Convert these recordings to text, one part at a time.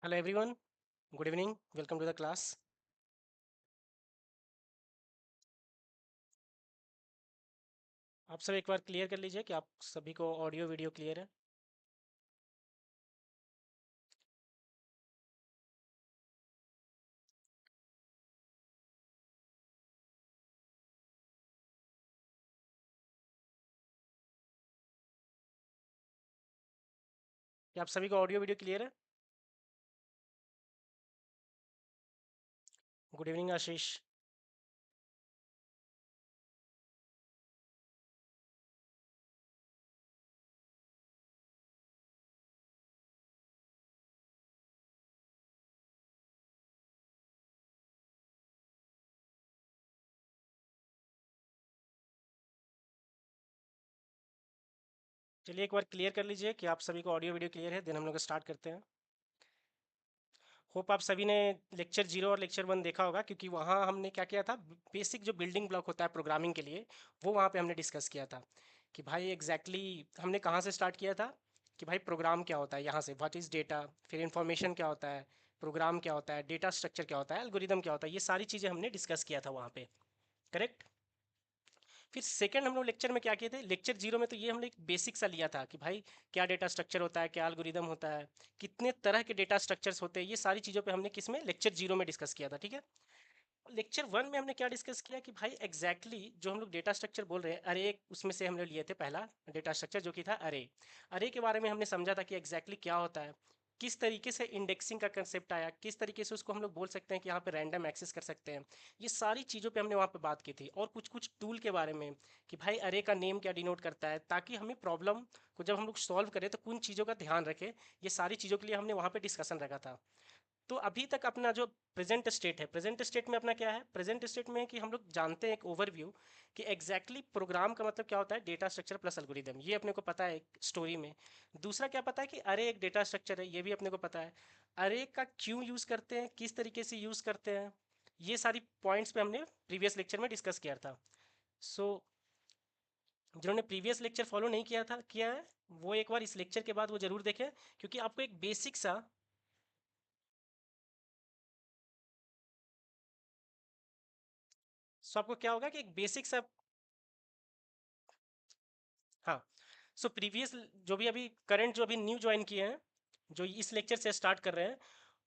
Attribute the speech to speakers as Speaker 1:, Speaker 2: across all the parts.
Speaker 1: Hello everyone, good evening, welcome to the class. आप सब एक बार क्लियर कर लीजिए कि आप सभी को ऑडियो वीडियो क्लियर है। क्या आप सभी को ऑडियो वीडियो क्लियर है? गुड इवनिंग आशीष। चलिए एक बार क्लियर कर लीजिए कि आप सभी को ऑडियो वीडियो क्लियर है, देन हम लोग स्टार्ट करते हैं। होप आप सभी ने लेक्चर 0 और लेक्चर 1 देखा होगा, क्योंकि वहाँ हमने क्या किया था, बेसिक जो बिल्डिंग ब्लॉक होता है प्रोग्रामिंग के लिए, वो वहाँ पे हमने डिस्कस किया था कि भाई हमने कहाँ से स्टार्ट किया था कि भाई प्रोग्राम क्या होता है, यहाँ से व्हाट इज़ डेटा, फिर इंफॉर्मेशन क्या होता है, प्रोग्राम क्या होता है, डेटा स्ट्रक्चर क्या होता है, एल्गोरिदम क्या होता है, ये सारी चीज़ें हमने डिस्कस किया था वहाँ पे। करेक्ट। फिर सेकंड हम लोग लेक्चर में क्या किए थे, लेक्चर 0 में तो ये हमने एक बेसिक सा लिया था कि भाई क्या डेटा स्ट्रक्चर होता है, क्या एल्गोरिदम होता है, कितने तरह के डेटा स्ट्रक्चर्स होते हैं, ये सारी चीज़ों पे हमने किस में लेक्चर 0 में डिस्कस किया था। ठीक है। लेक्चर 1 में हमने क्या डिस्कस किया कि भाई जो हम लोग डेटा स्ट्रक्चर बोल रहे हैं, अरे उसमें से हमने लिए थे पहला डेटा स्ट्रक्चर जो कि था अरे। अरे के बारे में हमने समझा था कि क्या होता है, किस तरीके से इंडेक्सिंग का कंसेप्ट आया, किस तरीके से उसको हम लोग बोल सकते हैं कि यहाँ पे रैंडम एक्सेस कर सकते हैं। ये सारी चीज़ों पे हमने वहाँ पे बात की थी, और कुछ कुछ टूल के बारे में कि भाई अरे का नेम क्या डिनोट करता है, ताकि हमें प्रॉब्लम को जब हम लोग सॉल्व करें तो कुछ चीज़ों का ध्यान रखें। ये सारी चीज़ों के लिए हमने वहाँ पे डिस्कशन रखा था। तो अभी तक अपना जो प्रेजेंट स्टेट है, प्रेजेंट स्टेट में अपना क्या है, प्रेजेंट स्टेट में है कि हम लोग जानते हैं एक ओवरव्यू कि प्रोग्राम का मतलब क्या होता है, डेटा स्ट्रक्चर प्लस एल्गोरिदम, ये अपने को पता है एक स्टोरी में। दूसरा क्या पता है कि अरे एक डेटा स्ट्रक्चर है, ये भी अपने को पता है। अरे का क्यों यूज़ करते हैं, किस तरीके से यूज़ करते हैं, ये सारी पॉइंट्स पे हमने प्रीवियस लेक्चर में डिस्कस किया था। सो जिन्होंने प्रीवियस लेक्चर फॉलो नहीं किया है, वो एक बार इस लेक्चर के बाद वो जरूर देखें, क्योंकि आपको एक बेसिक सा। सो आपको क्या होगा कि एक बेसिक सा। हाँ। सो प्रीवियस जो भी अभी करंट जो अभी न्यू ज्वाइन किए हैं, जो इस लेक्चर से स्टार्ट कर रहे हैं,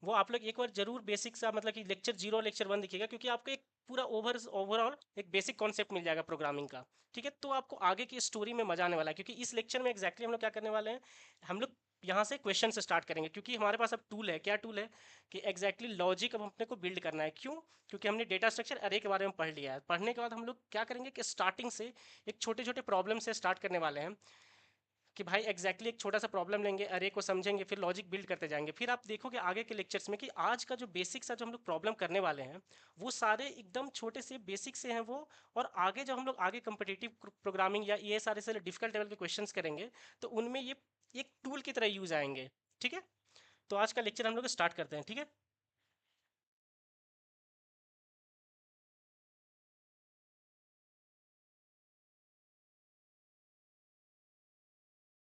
Speaker 1: वो आप लोग एक बार जरूर बेसिक सा मतलब कि लेक्चर 0 और लेक्चर 1 देखिएगा, क्योंकि आपको एक पूरा ओवरऑल एक बेसिक कॉन्सेप्ट मिल जाएगा प्रोग्रामिंग का। ठीक है, तो आपको आगे की स्टोरी में मजा आने वाला है, क्योंकि इस लेक्चर में हम लोग क्या करने वाले हैं, हम लोग यहाँ से क्वेश्चन से स्टार्ट करेंगे, क्योंकि हमारे पास अब टूल है। क्या टूल है कि लॉजिक अब अपने को बिल्ड करना है। क्यों? क्योंकि हमने डेटा स्ट्रक्चर अरे के बारे में पढ़ लिया है। पढ़ने के बाद हम लोग क्या करेंगे कि स्टार्टिंग से एक छोटे छोटे प्रॉब्लम से स्टार्ट करने वाले हैं कि भाई एक छोटा सा प्रॉब्लम लेंगे, अरे को समझेंगे, फिर लॉजिक बिल्ड करते जाएंगे। फिर आप देखोगे आगे के लेक्चर्स में कि आज का जो बेसिक सा जो हम लोग प्रॉब्लम करने वाले हैं, वो सारे एकदम छोटे से बेसिक से हैं वो। और आगे जब हम लोग आगे कम्पिटिटिव प्रोग्रामिंग या ये सारे से डिफिकल्ट लेवल के क्वेश्चंस करेंगे, तो उनमें ये एक टूल की तरह यूज आएंगे। ठीक है। तो आज का लेक्चर हम लोग स्टार्ट करते हैं। ठीक है।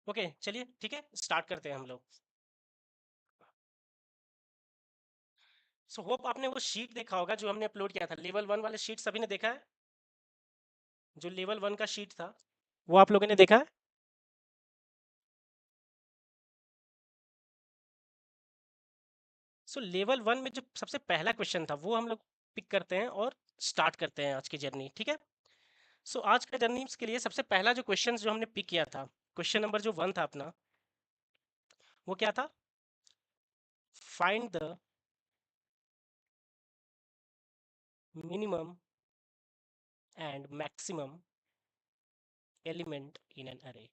Speaker 1: ओके चलिए ठीक है, स्टार्ट करते हैं हम लोग। सो होप आपने वो शीट देखा होगा जो हमने अपलोड किया था, लेवल 1 वाले शीट सभी ने देखा है? जो लेवल 1 का शीट था, वो आप लोगों ने देखा है? सो लेवल 1 में जो सबसे पहला क्वेश्चन था, वो हम लोग पिक करते हैं और स्टार्ट करते हैं आज की जर्नी। ठीक है। सो आज का जर्नी के लिए सबसे पहला जो क्वेश्चन जो हमने पिक किया था, क्वेश्चन नंबर जो 1 था अपना, वो क्या था? Find the minimum and maximum element in an अरे।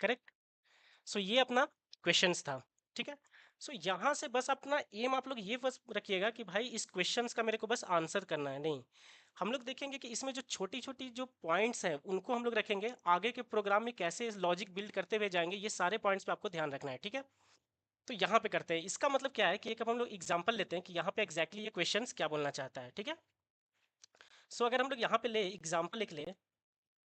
Speaker 1: करेक्ट। सो ये अपना क्वेश्चंस था। ठीक है। सो यहाँ से बस अपना एम आप लोग ये बस रखिएगा कि भाई इस क्वेश्चंस का मेरे को बस आंसर करना है, नहीं। हम लोग देखेंगे कि इसमें जो छोटी छोटी जो पॉइंट्स हैं उनको हम लोग रखेंगे, आगे के प्रोग्राम में कैसे लॉजिक बिल्ड करते हुए जाएंगे, ये सारे पॉइंट्स पे आपको ध्यान रखना है। ठीक है। तो यहाँ पे करते हैं, इसका मतलब क्या है कि एक अब हम लोग एग्जाम्पल लेते हैं कि यहाँ पे ये क्वेश्चंस क्या बोलना चाहता है। ठीक है। सो अगर हम लोग यहाँ पे ले एग्जाम्पल लिख ले,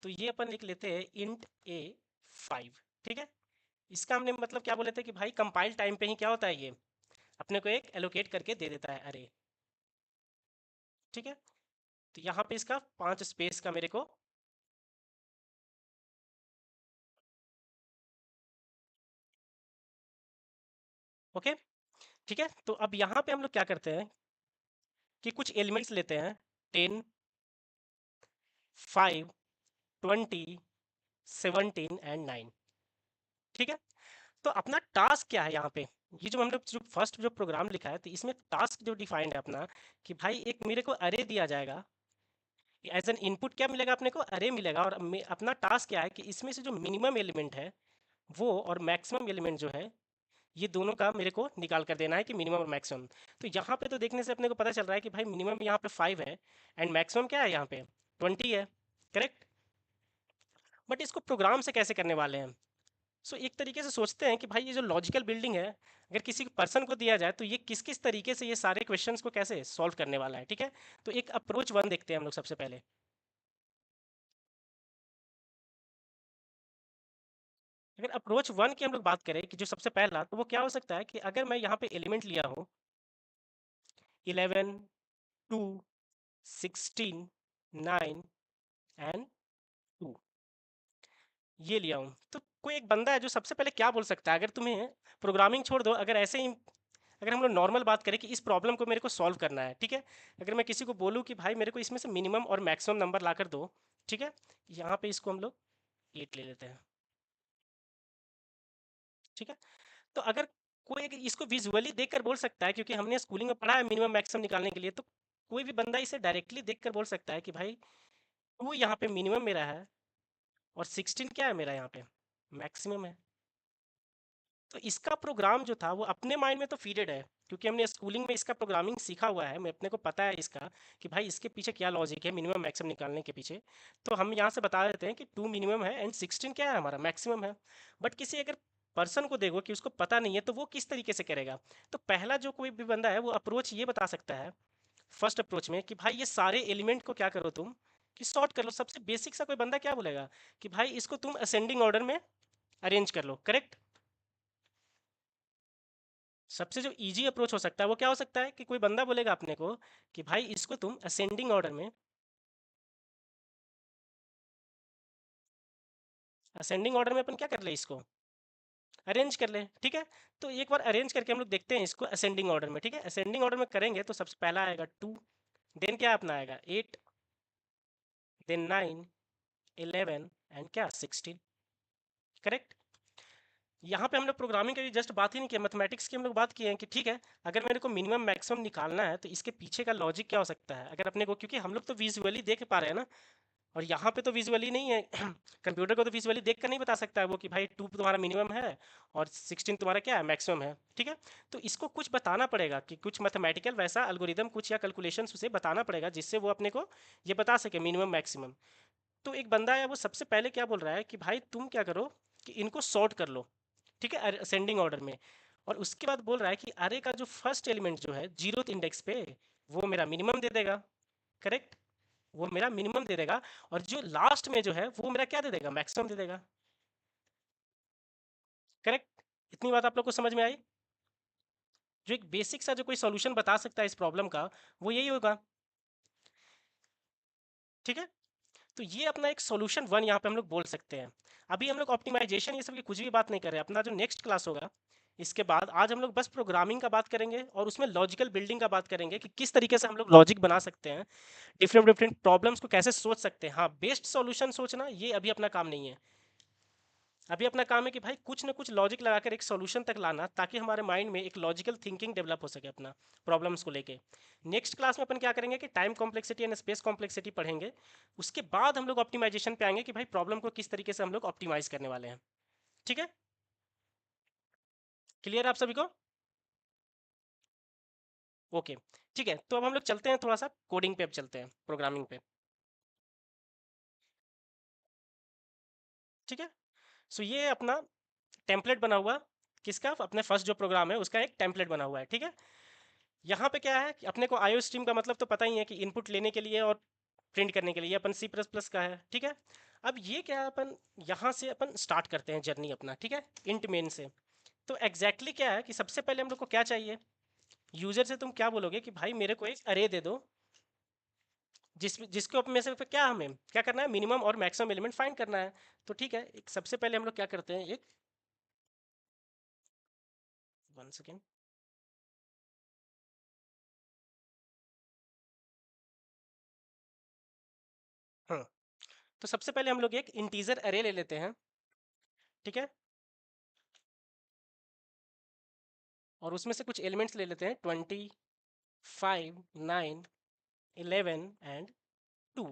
Speaker 1: तो ये अपन लिख लेते हैं इंट A5, ठीक है। इसका हमने मतलब क्या बोले थे कि भाई कंपाइल टाइम पे ही क्या होता है, ये अपने को एक एलोकेट करके दे देता है अरे, ठीक है। तो यहाँ पे इसका 5 स्पेस का मेरे को ओके, ठीक है। तो अब यहाँ पे हम लोग क्या करते हैं कि कुछ एलिमेंट्स लेते हैं, 10, 5, 20, 17 एंड 9, ठीक है। तो अपना टास्क क्या है यहाँ पे, ये जो हम लोग जो फर्स्ट जो प्रोग्राम लिखा है, तो इसमें टास्क जो डिफाइंड है अपना कि भाई एक मेरे को अरे दिया जाएगा, एज एन इनपुट क्या मिलेगा अपने को, अरे मिलेगा। और अपना टास्क क्या है कि इसमें से जो मिनिमम एलिमेंट है वो और मैक्सिमम एलिमेंट जो है, ये दोनों का मेरे को निकाल कर देना है कि मिनिमम और मैक्सिमम। तो यहाँ पे तो देखने से अपने को पता चल रहा है कि भाई मिनिमम यहाँ पे 5 है एंड मैक्सिमम क्या है यहाँ पे 20 है, करेक्ट। बट इसको प्रोग्राम से कैसे करने वाले हैं, सो एक तरीके से सोचते हैं कि भाई ये जो लॉजिकल बिल्डिंग है, अगर किसी पर्सन को दिया जाए तो ये किस किस तरीके से ये सारे क्वेश्चंस को कैसे सॉल्व करने वाला है, ठीक है। तो एक अप्रोच वन देखते हैं हम लोग सबसे पहले। अगर अप्रोच वन की हम लोग बात करें कि जो सबसे पहला, तो वो क्या हो सकता है कि अगर मैं यहाँ पे एलिमेंट लिया हूँ 11, 2, 16, 9 एंड 2, ये लिया हूँ, तो कोई एक बंदा है जो सबसे पहले क्या बोल सकता है, अगर तुम्हें प्रोग्रामिंग छोड़ दो, अगर ऐसे ही अगर हम लोग नॉर्मल बात करें कि इस प्रॉब्लम को मेरे को सॉल्व करना है, ठीक है। अगर मैं किसी को बोलूँ कि भाई मेरे को इसमें से मिनिमम और मैक्सिमम नंबर ला कर दो, ठीक है। यहाँ पे इसको हम लोग 8 ले लेते हैं, ठीक है। तो अगर कोई अगर इसको विजुअली देखकर बोल सकता है, क्योंकि हमने स्कूलिंग में पढ़ा है मिनिमम मैक्सिमम निकालने के लिए, तो कोई भी बंदा इसे डायरेक्टली देखकर बोल सकता है कि भाई 2 यहाँ पे मिनिमम मेरा है और 16 क्या है मेरा यहाँ पे मैक्सिमम है। तो इसका प्रोग्राम जो था वो अपने माइंड में तो फीडेड है, क्योंकि हमने स्कूलिंग में इसका प्रोग्रामिंग सीखा हुआ है, मैं अपने को पता है इसका कि भाई इसके पीछे क्या लॉजिक है मिनिमम मैक्सिमम निकालने के पीछे। तो हम यहाँ से बता देते हैं कि 2 मिनिमम है एंड 16 क्या है हमारा मैक्सिमम है। बट किसी अगर पर्सन को देखो कि उसको पता नहीं है, तो वो किस तरीके से करेगा। तो पहला जो कोई भी बंदा है वो अप्रोच ये बता सकता है फर्स्ट अप्रोच में कि भाई ये सारे एलिमेंट को क्या करो तुम कि सॉर्ट कर लो। सबसे बेसिक सा कोई बंदा क्या बोलेगा कि भाई इसको तुम असेंडिंग ऑर्डर में अरेंज कर लो, करेक्ट। सबसे जो इजी अप्रोच हो सकता है वो क्या हो सकता है कि कोई बंदा बोलेगा अपने को कि भाई इसको तुम असेंडिंग ऑर्डर में, असेंडिंग ऑर्डर में अपन क्या कर ले, इसको अरेंज कर ले, ठीक है। तो एक बार अरेंज करके हम लोग देखते हैं इसको असेंडिंग ऑर्डर में, ठीक है। असेंडिंग ऑर्डर में करेंगे तो सबसे पहला आएगा 2, देन क्या अपना आएगा 8, देन 9, 11 एंड क्या 16, करेक्ट। यहाँ पे हम लोग प्रोग्रामिंग की जस्ट बात ही नहीं की, मैथमेटिक्स की हम लोग बात किए हैं कि ठीक है, अगर मेरे को मिनिमम मैक्सिमम निकालना है तो इसके पीछे का लॉजिक क्या हो सकता है, अगर अपने को, क्योंकि हम लोग तो विजुअली देख पा रहे हैं ना, और यहाँ पे तो विजुअली नहीं है कंप्यूटर को तो विजुअली देख कर नहीं बता सकता है वो कि भाई 2 तुम्हारा मिनिमम है और 16 तुम्हारा क्या है मैक्सिमम है, ठीक है। तो इसको कुछ बताना पड़ेगा कि कुछ मैथमेटिकल वैसा एल्गोरिदम कुछ या कैलकुलेशन उसे बताना पड़ेगा जिससे वो अपने को ये बता सके मिनिमम मैक्सिमम। तो एक बंदा है वो सबसे पहले क्या बोल रहा है कि भाई तुम क्या करो कि इनको सॉर्ट कर लो, ठीक है, असेंडिंग ऑर्डर में। और उसके बाद बोल रहा है कि अरे का जो फर्स्ट एलिमेंट जो है 0th इंडेक्स पे, वो मेरा मिनिमम दे देगा, करेक्ट, वो मेरा मिनिमम दे देगा। और जो लास्ट में जो है वो मेरा क्या दे देगा, मैक्सिमम दे देगा, करेक्ट। इतनी बात आप लोग को समझ में आई। जो एक बेसिक सा जो कोई सॉल्यूशन बता सकता है इस प्रॉब्लम का, वो यही होगा, ठीक है। तो ये अपना एक सॉल्यूशन वन यहाँ पे हम लोग बोल सकते हैं। अभी हम लोग ऑप्टिमाइजेशन ये सब की कुछ भी बात नहीं कर रहे, अपना जो नेक्स्ट क्लास होगा इसके बाद आज हम लोग बस प्रोग्रामिंग का बात करेंगे और उसमें लॉजिकल बिल्डिंग का बात करेंगे कि किस तरीके से हम लोग लॉजिक बना सकते हैं, डिफरेंट डिफरेंट प्रॉब्लम्स को कैसे सोच सकते हैं। हाँ, बेस्ट सॉल्यूशन सोचना ये अभी अपना काम नहीं है। अभी अपना काम है कि भाई कुछ ना कुछ लॉजिक लगाकर एक सॉल्यूशन तक लाना, ताकि हमारे माइंड में एक लॉजिकल थिंकिंग डेवलप हो सके अपना प्रॉब्लम्स को लेके। नेक्स्ट क्लास में अपन क्या करेंगे कि time complexity and space complexity पढ़ेंगे। उसके बाद हम लोग ऑप्टिमाइजेशन पे आएंगे कि भाई प्रॉब्लम को किस तरीके से हम लोग ऑप्टिमाइज करने वाले हैं, ठीक है। क्लियर आप सभी को? ओके, ठीक है। तो अब हम लोग चलते हैं थोड़ा सा कोडिंग पे, अब चलते हैं प्रोग्रामिंग पे, ठीक है। सो ये अपना टेम्पलेट बना हुआ किसका, अपने फर्स्ट जो प्रोग्राम है उसका एक टेम्पलेट बना हुआ है, ठीक है। यहाँ पे क्या है कि अपने को आईओ स्ट्रीम का मतलब तो पता ही है कि इनपुट लेने के लिए और प्रिंट करने के लिए, ये अपन सी प्लस प्लस का है, ठीक है। अब ये क्या है, अपन यहाँ से अपन स्टार्ट करते हैं जर्नी अपना, ठीक है, इंट मेन से। तो एग्जैक्टली क्या है कि सबसे पहले हम लोग को क्या चाहिए, यूजर से तुम क्या बोलोगे कि भाई मेरे को एक अरे दे दो, जिसके ऊपर में से फिर क्या हमें क्या करना है, मिनिमम और मैक्सिमम एलिमेंट फाइंड करना है। तो ठीक है, एक सबसे पहले हम लोग क्या करते हैं, एक 1 सेकेंड। हाँ, तो सबसे पहले हम लोग एक इंटीजर अरे ले लेते हैं, ठीक है, और उसमें से कुछ एलिमेंट्स ले लेते हैं 25, 9, 11 एंड 2,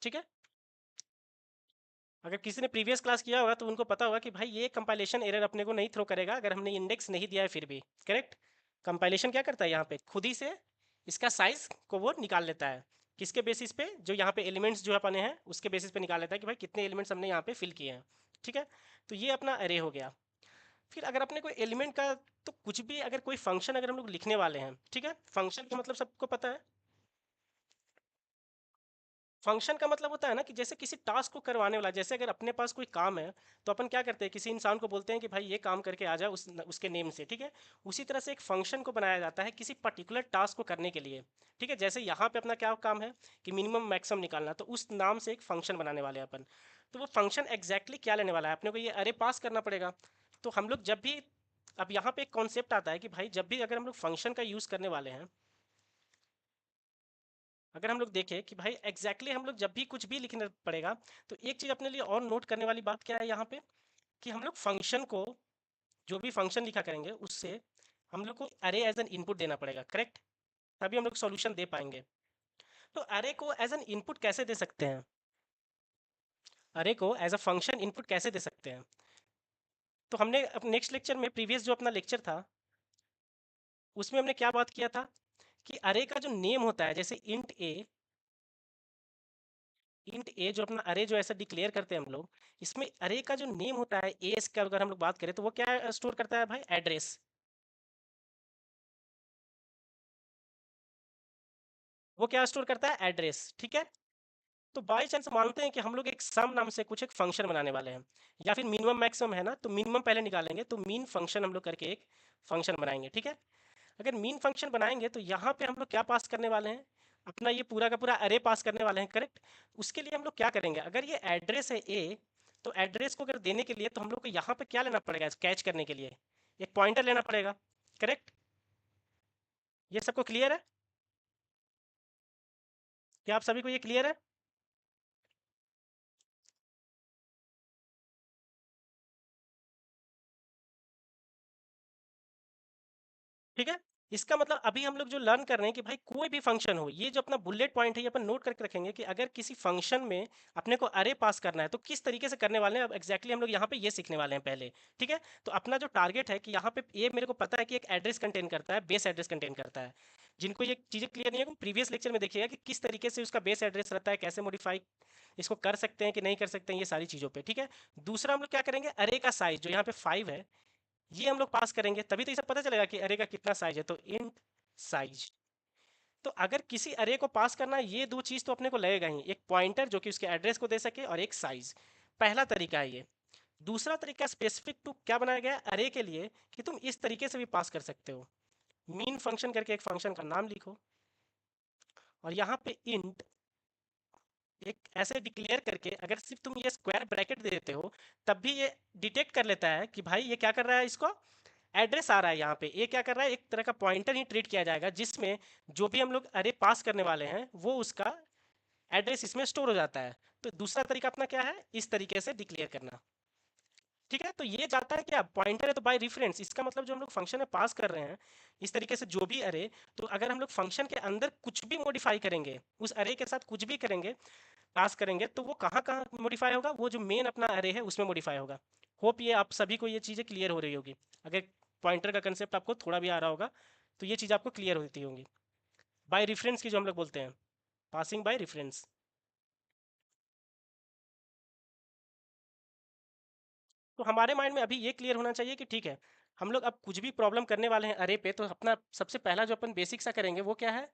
Speaker 1: ठीक है। अगर किसी ने प्रीवियस क्लास किया होगा तो उनको पता होगा कि भाई ये कंपाइलेशन एरर अपने को नहीं थ्रो करेगा अगर हमने इंडेक्स नहीं दिया है फिर भी, करेक्ट। कंपाइलेशन क्या करता है यहाँ पे, खुद ही से इसका साइज को वो निकाल लेता है, किसके बेसिस पे, जो यहाँ पे एलिमेंट्स जो अपने हैं उसके बेसिस पे निकाल लेता है कि भाई कितने एलिमेंट्स हमने यहाँ पे फिल किए हैं, ठीक है। तो ये अपना अरे हो गया। फिर अगर अपने कोई एलिमेंट का, तो कुछ भी अगर कोई फंक्शन अगर हम लोग लिखने वाले हैं, ठीक है, फंक्शन का मतलब सबको पता है। फंक्शन का मतलब होता है ना कि जैसे किसी टास्क को करवाने वाला, जैसे अगर अपने पास कोई काम है तो अपन क्या करते हैं, किसी इंसान को बोलते हैं कि भाई ये काम करके आ जा उसके नेम से, ठीक है। उसी तरह से एक फंक्शन को बनाया जाता है किसी पर्टिकुलर टास्क को करने के लिए, ठीक है। जैसे यहाँ पे अपना क्या काम है कि मिनिमम मैक्सिमम निकालना, तो उस नाम से एक फंक्शन बनाने वाले हैं अपन। तो वो फंक्शन एग्जैक्टली क्या लेने वाला है, अपने को ये अरे पास करना पड़ेगा। तो हम लोग जब भी, अब यहाँ पे एक कॉन्सेप्ट आता है कि भाई जब भी अगर हम लोग फंक्शन का यूज़ करने वाले हैं, अगर हम लोग देखें कि भाई एग्जैक्टली हम लोग जब भी कुछ भी लिखना पड़ेगा, तो एक चीज़ अपने लिए और नोट करने वाली बात क्या है यहाँ पे, कि हम लोग फंक्शन को, जो भी फंक्शन लिखा करेंगे उससे हम लोग को अरे एज एन इनपुट देना पड़ेगा, करेक्ट। तभी हम लोग सॉल्यूशन दे पाएंगे। तो अरे को एज एन इनपुट कैसे दे सकते हैं, अरे को एज अ फंक्शन इनपुट कैसे दे सकते हैं। तो हमने नेक्स्ट लेक्चर में, प्रीवियस जो अपना लेक्चर था उसमें हमने क्या बात किया था कि अरे का जो नेम होता है, जैसे इंट ए जो अपना अरे जो ऐसा डिक्लेयर करते हैं हम लोग, इसमें अरे का जो नेम होता है एस का, अगर हम लोग बात करें तो वो क्या स्टोर करता है भाई, एड्रेस। वो क्या स्टोर करता है, एड्रेस, ठीक है। तो बाई चांस मानते हैं कि हम लोग एक सम नाम से कुछ एक फंक्शन बनाने वाले हैं, या फिर मिनिमम मैक्सिमम है ना, तो मिनिमम पहले निकालेंगे, तो मीन फंक्शन हम लोग करके एक फंक्शन बनाएंगे, ठीक है। अगर मीन फंक्शन बनाएंगे तो यहाँ पे हम लोग क्या पास करने वाले हैं, अपना ये पूरा का पूरा अरे पास करने वाले हैं, करेक्ट। उसके लिए हम लोग क्या करेंगे, अगर ये एड्रेस है ए, तो एड्रेस को अगर देने के लिए तो हम लोग को यहाँ पे क्या लेना पड़ेगा, कैच करने के लिए एक पॉइंटर लेना पड़ेगा, करेक्ट। ये सबको क्लियर है, क्या आप सभी को ये क्लियर है, ठीक है। इसका मतलब अभी हम लोग जो लर्न कर रहे हैं कि भाई कोई भी फंक्शन हो, ये जो अपना बुलेट पॉइंट है ये अपन नोट करके रखेंगे कि अगर किसी फंक्शन में अपने को अरे पास करना है तो किस तरीके से करने वाले हैं, अब एग्जैक्टली हम लोग यहाँ पे ये सीखने वाले हैं पहले, ठीक है। तो अपना जो टारगेट है कि यहाँ पे ये मेरे को पता है कि एक एड्रेस कंटेन करता है, बेस एड्रेस कंटेन करता है। जिनको ये चीज़ें क्लियर नहीं है, प्रीवियस लेक्चर में देखिएगा कि किस तरीके से उसका बेस एड्रेस रहता है, कैसे मॉडिफाई इसको कर सकते हैं कि नहीं कर सकते हैं, ये सारी चीज़ों पे, ठीक है। दूसरा हम लोग क्या करेंगे, अरे का साइज जो यहाँ पे 5 है, ये हम लोग पास करेंगे, तभी तो ये सब पता चलेगा कि अरे का कितना साइज है, तो इंट साइज। तो अगर किसी अरे को पास करना है, ये दो चीज़ तो अपने को लगेगा ही, एक पॉइंटर जो कि उसके एड्रेस को दे सके और एक साइज। पहला तरीका है ये। दूसरा तरीका स्पेसिफिक टू क्या बनाया गया अरे के लिए, कि तुम इस तरीके से भी पास कर सकते हो, मीन फंक्शन करके एक फंक्शन का नाम लिखो, और यहाँ पे इंट एक ऐसे डिक्लेयर करके, अगर सिर्फ तुम ये स्क्वायर ब्रैकेट दे देते हो तब भी ये डिटेक्ट कर लेता है कि भाई ये क्या कर रहा है, इसको एड्रेस आ रहा है, यहाँ पे ये क्या कर रहा है, एक तरह का पॉइंटर ही ट्रीट किया जाएगा जिसमें जो भी हम लोग अरे पास करने वाले हैं वो उसका एड्रेस इसमें स्टोर हो जाता है। तो दूसरा तरीका अपना क्या है, इस तरीके से डिक्लेयर करना, ठीक है। तो ये जाता है क्या, पॉइंटर है तो बाय रेफरेंस, इसका मतलब जो हम लोग फंक्शन में पास कर रहे हैं इस तरीके से जो भी अरे, तो अगर हम लोग फंक्शन के अंदर कुछ भी मॉडिफाई करेंगे, उस अरे के साथ कुछ भी करेंगे, पास करेंगे, तो वो कहाँ कहाँ मॉडिफाई होगा, वो जो मेन अपना अरे है उसमें मॉडिफाई होगा। होप ये आप सभी को ये चीज़ें क्लियर हो रही होगी। अगर पॉइंटर का कंसेप्ट आपको थोड़ा भी आ रहा होगा तो ये चीज़ आपको क्लियर होती होंगी। बाय रेफरेंस की जो हम लोग बोलते हैं, पासिंग बाय रेफरेंस। तो हमारे माइंड में अभी ये क्लियर होना चाहिए कि ठीक है, हम लोग अब कुछ भी प्रॉब्लम करने वाले हैं अरे पे, तो अपना सबसे पहला जो अपन बेसिक सा करेंगे वो क्या है,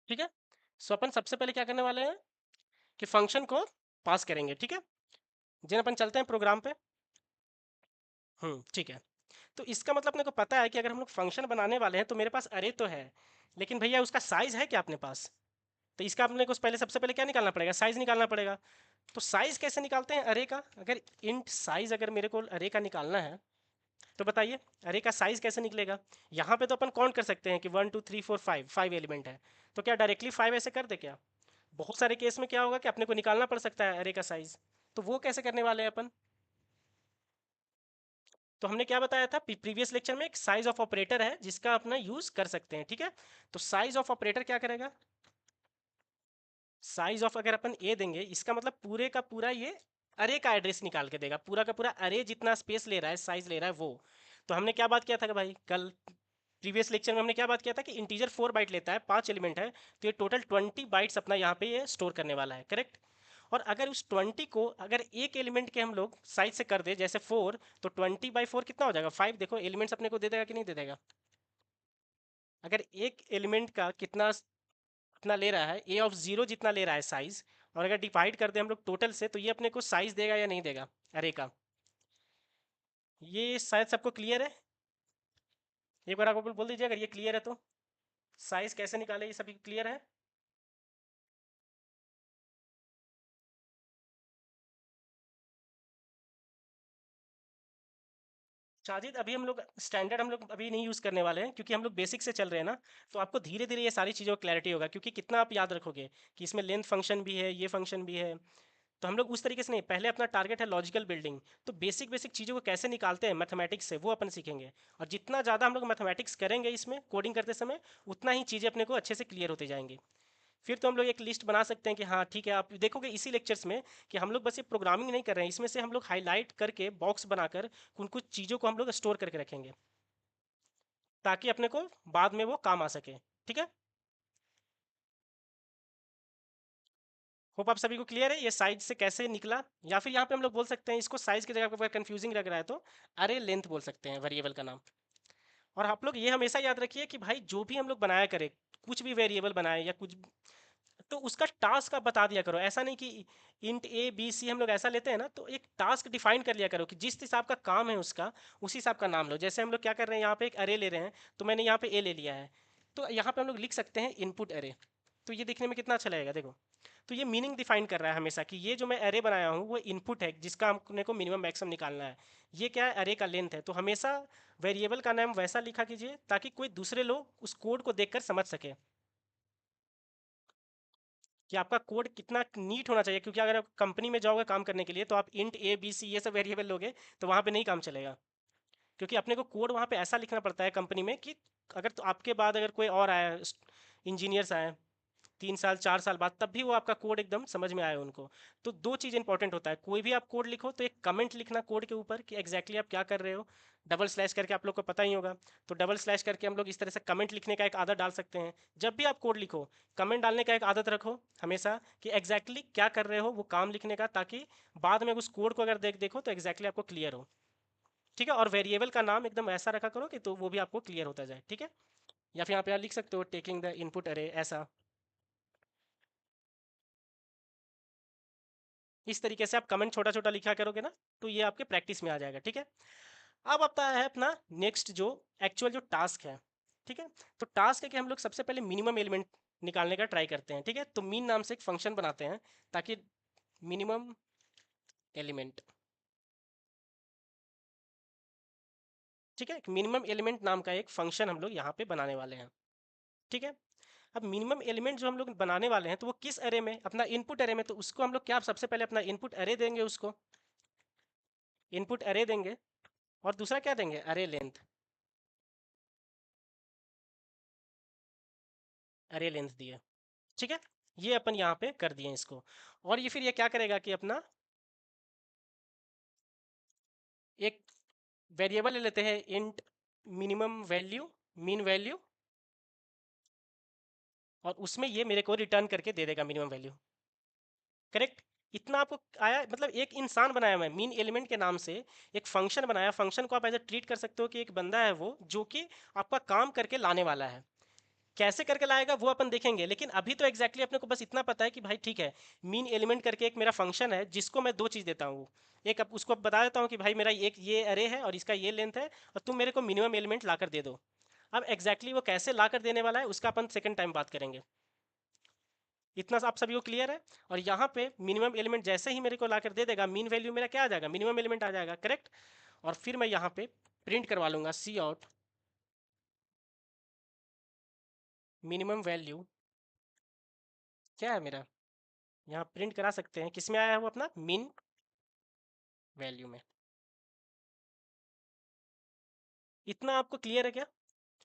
Speaker 1: ठीक है। सो अपन सबसे पहले क्या करने वाले हैं कि फंक्शन को पास करेंगे। ठीक है, जिन अपन चलते हैं प्रोग्राम पे। ठीक है। तो इसका मतलब अपने को पता है कि अगर हम लोग फंक्शन बनाने वाले हैं तो मेरे पास अरे तो है, लेकिन भैया उसका साइज है क्या अपने पास? तो इसका अपने को पहले सबसे पहले क्या निकालना पड़ेगा? साइज निकालना पड़ेगा। तो साइज कैसे निकालते हैं अरे का? अगर इंट साइज अगर मेरे को अरे का निकालना है तो बताइए अरे का साइज कैसे निकलेगा? यहाँ पे तो अपन काउंट कर सकते हैं कि 1 2 3 4 5 5 एलिमेंट है, तो क्या डायरेक्टली 5 ऐसे कर दे क्या? बहुत सारे केस में क्या होगा कि अपने को निकालना पड़ सकता है अरे का साइज। तो वो कैसे करने वाले हैं अपन? तो हमने क्या बताया था प्रीवियस लेक्चर में, एक साइज ऑफ ऑपरेटर है जिसका अपना यूज कर सकते हैं। ठीक है, तो साइज ऑफ ऑपरेटर क्या करेगा? साइज ऑफ अगर अपन ए देंगे, इसका मतलब पूरे का पूरा ये अरे का एड्रेस निकाल के देगा, पूरा का पूरा अरे जितना स्पेस ले रहा है, साइज ले रहा है वो। तो हमने क्या बात किया था कि भाई कल प्रीवियस लेक्चर में हमने क्या बात किया था कि इंटीजर 4 बाइट लेता है, 5 एलिमेंट है, तो ये टोटल 20 बाइट्स अपना यहाँ पे ये स्टोर करने वाला है, करेक्ट? और अगर उस 20 को अगर एक एलिमेंट के हम लोग साइज से कर दे जैसे 4, तो 20/4 कितना हो जाएगा? 5। देखो एलिमेंट्स अपने को दे देगा कि नहीं दे देगा? अगर एक एलिमेंट का कितना अपना ले रहा है, ए ऑफ 0 जितना ले रहा है साइज, और अगर डिवाइड कर दे हम लोग टोटल से, तो ये अपने को साइज देगा या नहीं देगा अरे का? ये शायद सबको क्लियर है। एक बार आप बोल दीजिए अगर ये क्लियर है तो। साइज कैसे निकाले, ये सभी क्लियर है? शाजिद अभी हम लोग स्टैंडर्ड हम लोग अभी नहीं यूज़ करने वाले हैं, क्योंकि हम लोग बेसिक से चल रहे हैं ना। तो आपको धीरे धीरे ये सारी चीज़ों का क्लैरिटी होगा, क्योंकि कितना आप याद रखोगे कि इसमें लेंथ फंक्शन भी है, ये फंक्शन भी है। तो हम लोग उस तरीके से नहीं, पहले अपना टारगेट है लॉजिकल बिल्डिंग। तो बेसिक बेसिक चीज़ों को कैसे निकालते हैं मैथमेटिक्स से, वो अपन सीखेंगे। और जितना ज़्यादा हम लोग मैथमेटिक्स करेंगे इसमें कोडिंग करते समय, उतना ही चीज़ें अपने को अच्छे से क्लियर होते जाएंगी। फिर तो हम लोग एक लिस्ट बना सकते हैं कि हाँ ठीक है, आप देखोगे इसी लेक्चर्स में कि हम लोग बस ये प्रोग्रामिंग नहीं कर रहे हैं, इसमें से हम लोग हाईलाइट करके बॉक्स बनाकर कुछ कुछ चीज़ों को हम लोग स्टोर करके रखेंगे, ताकि अपने को बाद में वो काम आ सके। ठीक है, होप आप सभी को क्लियर है ये साइज से कैसे निकला। या फिर यहाँ पे हम लोग बोल सकते हैं इसको, साइज की जगह पर कंफ्यूजिंग लग रहा है तो अरे लेंथ बोल सकते हैं वेरिएबल का नाम। और आप लोग ये हमेशा याद रखिए कि भाई जो भी हम लोग बनाया करें, कुछ भी वेरिएबल बनाए या कुछ, तो उसका टास्क आप बता दिया करो। ऐसा नहीं कि इंट ए बी सी हम लोग ऐसा लेते हैं ना, तो एक टास्क डिफाइन कर लिया करो कि जिस हिसाब का काम है उसका, उसी हिसाब का नाम लो। जैसे हम लोग क्या कर रहे हैं, यहाँ पे एक अरे ले रहे हैं, तो मैंने यहाँ पे ए ले लिया है, तो यहाँ पे हम लोग लिख सकते हैं इनपुट अरे। तो ये देखने में कितना अच्छा लगेगा, देखो। तो ये मीनिंग डिफाइन कर रहा है हमेशा कि ये जो मैं अरे बनाया हूँ वो इनपुट है जिसका हमने को मिनिमम मैक्सिमम निकालना है। ये क्या है, अरे का लेंथ है। तो हमेशा वेरिएबल का नाम वैसा लिखा कीजिए ताकि कोई दूसरे लोग उस कोड को देखकर समझ सके कि आपका कोड कितना नीट होना चाहिए। क्योंकि अगर आप कंपनी में जाओगे काम करने के लिए, तो आप इंट ए बी सी ये सब वेरिएबल लोगे, तो वहाँ पे नहीं काम चलेगा। क्योंकि अपने को कोड वहाँ पे ऐसा लिखना पड़ता है कंपनी में कि अगर तो आपके बाद अगर कोई और आया, इंजीनियर्स आए 3 साल 4 साल बाद, तब भी वो आपका कोड एकदम समझ में आए उनको। तो दो चीज़ इंपॉर्टेंट होता है, कोई भी आप कोड लिखो तो एक कमेंट लिखना कोड के ऊपर कि एग्जैक्टली आप क्या कर रहे हो। डबल स्लैश करके आप लोग को पता ही होगा, तो डबल स्लैश करके हम लोग इस तरह से कमेंट लिखने का एक आदत डाल सकते हैं। जब भी आप कोड लिखो, कमेंट डालने का एक आदत रखो हमेशा कि एग्जैक्टली क्या कर रहे हो वो काम लिखने का, ताकि बाद में उस कोड को अगर देखो तो एग्जैक्टली आपको क्लियर हो। ठीक है, और वेरिएबल का नाम एकदम ऐसा रखा करो कि तो वो भी आपको क्लियर होता जाए। ठीक है, या फिर यहाँ पे आप लिख सकते हो टेकिंग द इनपुट अरे, ऐसा। इस तरीके से आप कमेंट छोटा छोटा लिखा करोगे ना, तो ये आपके प्रैक्टिस में आ जाएगा। ठीक है, अब आता है अपना नेक्स्ट जो एक्चुअल जो टास्क है। ठीक है, तो टास्क है कि हम लोग सबसे पहले मिनिमम एलिमेंट निकालने का ट्राई करते हैं। ठीक है, तो मीन नाम से एक फंक्शन बनाते हैं ताकि मिनिमम एलिमेंट, ठीक है, मिनिमम एलिमेंट नाम का एक फंक्शन हम लोग यहाँ पे बनाने वाले हैं। ठीक है, अब मिनिमम एलिमेंट जो हम लोग बनाने वाले हैं, तो वो किस अरे में, अपना इनपुट अरे में। तो उसको हम लोग क्या, सबसे पहले अपना इनपुट अरे देंगे, उसको इनपुट अरे देंगे, और दूसरा क्या देंगे, अरे लेंथ। अरे लेंथ दिए, ठीक है। ये अपन यहाँ पे कर दिए इसको। और ये फिर ये क्या करेगा कि अपना एक वेरिएबल ले लेते हैं int minimum value, mean value, और उसमें ये मेरे को रिटर्न करके दे देगा मिनिमम वैल्यू, करेक्ट। इतना आपको आया, मतलब एक इंसान बनाया मैं मीन एलिमेंट के नाम से, एक फंक्शन बनाया। फंक्शन को आप ऐसे ट्रीट कर सकते हो कि एक बंदा है वो जो कि आपका काम करके लाने वाला है। कैसे करके लाएगा वो अपन देखेंगे, लेकिन अभी तो एग्जैक्टली अपने को बस इतना पता है कि भाई ठीक है, मीन एलिमेंट करके एक मेरा फंक्शन है जिसको मैं दो चीज़ देता हूँ। एक उसको बता देता हूँ कि भाई मेरा एक ये अरे है और इसका ये लेंथ है, और तुम मेरे को मिनिमम एलिमेंट ला कर दे दो। अब एग्जैक्टली वो कैसे ला कर देने वाला है उसका अपन सेकंड टाइम बात करेंगे। इतना आप सभी को क्लियर है? और यहाँ पे मिनिमम एलिमेंट जैसे ही मेरे को ला कर दे देगा, मीन वैल्यू मेरा क्या आ जाएगा, मिनिमम एलिमेंट आ जाएगा, करेक्ट। और फिर मैं यहाँ पे प्रिंट करवा लूंगा सी आउट मिनिमम वैल्यू क्या है मेरा, यहाँ प्रिंट करा सकते हैं किस में आया है वो, अपना मिन वैल्यू में। इतना आपको क्लियर है क्या?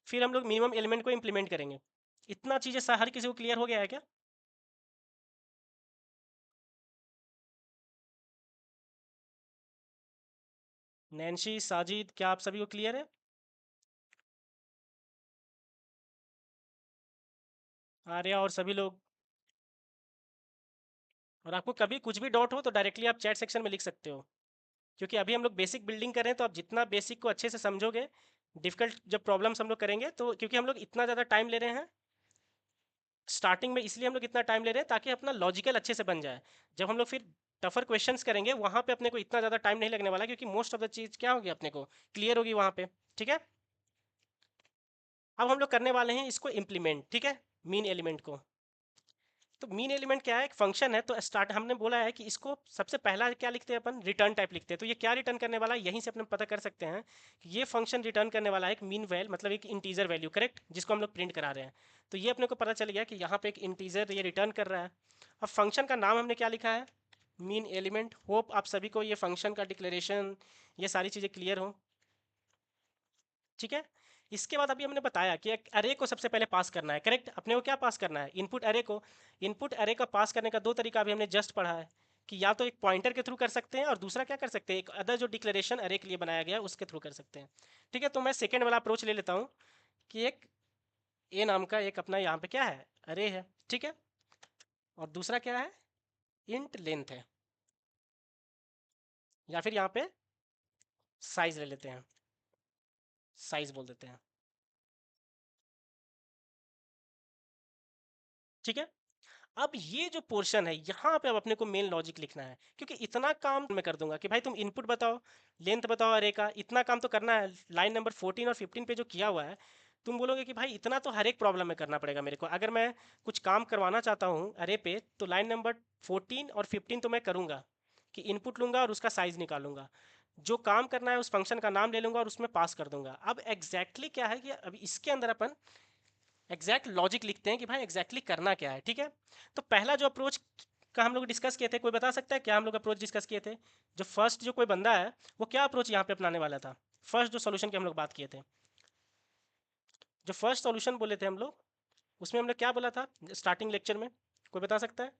Speaker 1: फिर हम लोग मिनिमम एलिमेंट को इम्प्लीमेंट करेंगे। इतना चीज़ें हर किसी को क्लियर हो गया है क्या? नैन्सी, साजिद, क्या आप सभी को क्लियर है? आर्या और सभी लोग। और आपको कभी कुछ भी डाउट हो तो डायरेक्टली आप चैट सेक्शन में लिख सकते हो, क्योंकि अभी हम लोग बेसिक बिल्डिंग कर रहे हैं, तो आप जितना बेसिक को अच्छे से समझोगे, डिफिकल्ट जब प्रॉब्लम्स हम लोग करेंगे तो, क्योंकि हम लोग इतना ज़्यादा टाइम ले रहे हैं स्टार्टिंग में, इसलिए हम लोग इतना टाइम ले रहे हैं ताकि अपना लॉजिकल अच्छे से बन जाए। जब हम लोग फिर टफर क्वेश्चंस करेंगे वहाँ पे अपने को इतना ज़्यादा टाइम नहीं लगने वाला, क्योंकि मोस्ट ऑफ द चीज़ क्या होगी अपने को क्लियर होगी वहाँ पे। ठीक है, अब हम लोग करने वाले हैं इसको इम्प्लीमेंट, ठीक है, मीन एलिमेंट को। तो मीन एलिमेंट क्या है, एक फंक्शन है। तो स्टार्ट हमने बोला है कि इसको सबसे पहला क्या लिखते हैं अपन, रिटर्न टाइप लिखते हैं। तो ये क्या रिटर्न करने वाला है, यहीं से अपन पता कर सकते हैं कि ये फंक्शन रिटर्न करने वाला है एक मीन वैल, मतलब एक इंटीजर वैल्यू, करेक्ट, जिसको हम लोग प्रिंट करा रहे हैं। तो ये अपने को पता चल गया कि यहाँ पे एक इंटीजर ये रिटर्न कर रहा है। अब फंक्शन का नाम हमने क्या लिखा है, मीन एलिमेंट। होप आप सभी को ये फंक्शन का डिक्लेरेशन, ये सारी चीज़ें क्लियर हो। ठीक है, इसके बाद अभी हमने बताया कि एक अरे को सबसे पहले पास करना है, करेक्ट। अपने को क्या पास करना है, इनपुट अरे को। इनपुट अरे का पास करने का दो तरीका अभी हमने जस्ट पढ़ा है, कि या तो एक पॉइंटर के थ्रू कर सकते हैं, और दूसरा क्या कर सकते हैं, एक अदर जो डिक्लेरेशन अरे के लिए बनाया गया है उसके थ्रू कर सकते हैं। ठीक है, तो मैं सेकेंड वाला अप्रोच ले लेता हूँ कि एक ए नाम का एक अपना यहाँ पे क्या है, अरे है, ठीक है, और दूसरा क्या है, इंट लेंथ है, या फिर यहाँ पे साइज ले लेते हैं, साइज बोल देते हैं। ठीक है, अब ये जो पोर्शन है यहाँ पे अब अपने को मेन लॉजिक लिखना है, क्योंकि इतना काम मैं कर दूंगा कि भाई तुम इनपुट बताओ, लेंथ बताओ अरे का, इतना काम तो करना है। लाइन नंबर 14 और 15 पे जो किया हुआ है, तुम बोलोगे कि भाई इतना तो हर एक प्रॉब्लम में करना पड़ेगा मेरे को। अगर मैं कुछ काम करवाना चाहता हूँ अरे पे, तो लाइन नंबर 14 और 15 तो मैं करूँगा कि इनपुट लूंगा और उसका साइज निकालूंगा, जो काम करना है उस फंक्शन का नाम ले लूंगा और उसमें पास कर दूंगा। अब एग्जैक्टली क्या है कि अभी इसके अंदर अपन एग्जैक्ट लॉजिक लिखते हैं कि भाई एग्जैक्टली करना क्या है। ठीक है, तो पहला जो अप्रोच का हम लोग डिस्कस किए थे, कोई बता सकता है क्या हम लोग अप्रोच डिस्कस किए थे? जो फर्स्ट जो कोई बंदा है वो क्या अप्रोच यहाँ पे अपनाने वाला था, फर्स्ट जो सॉल्यूशन के हम लोग बात किए थे, जो फर्स्ट सॉल्यूशन बोले थे हम लोग, उसमें हमने क्या बोला था स्टार्टिंग लेक्चर में, कोई बता सकता है?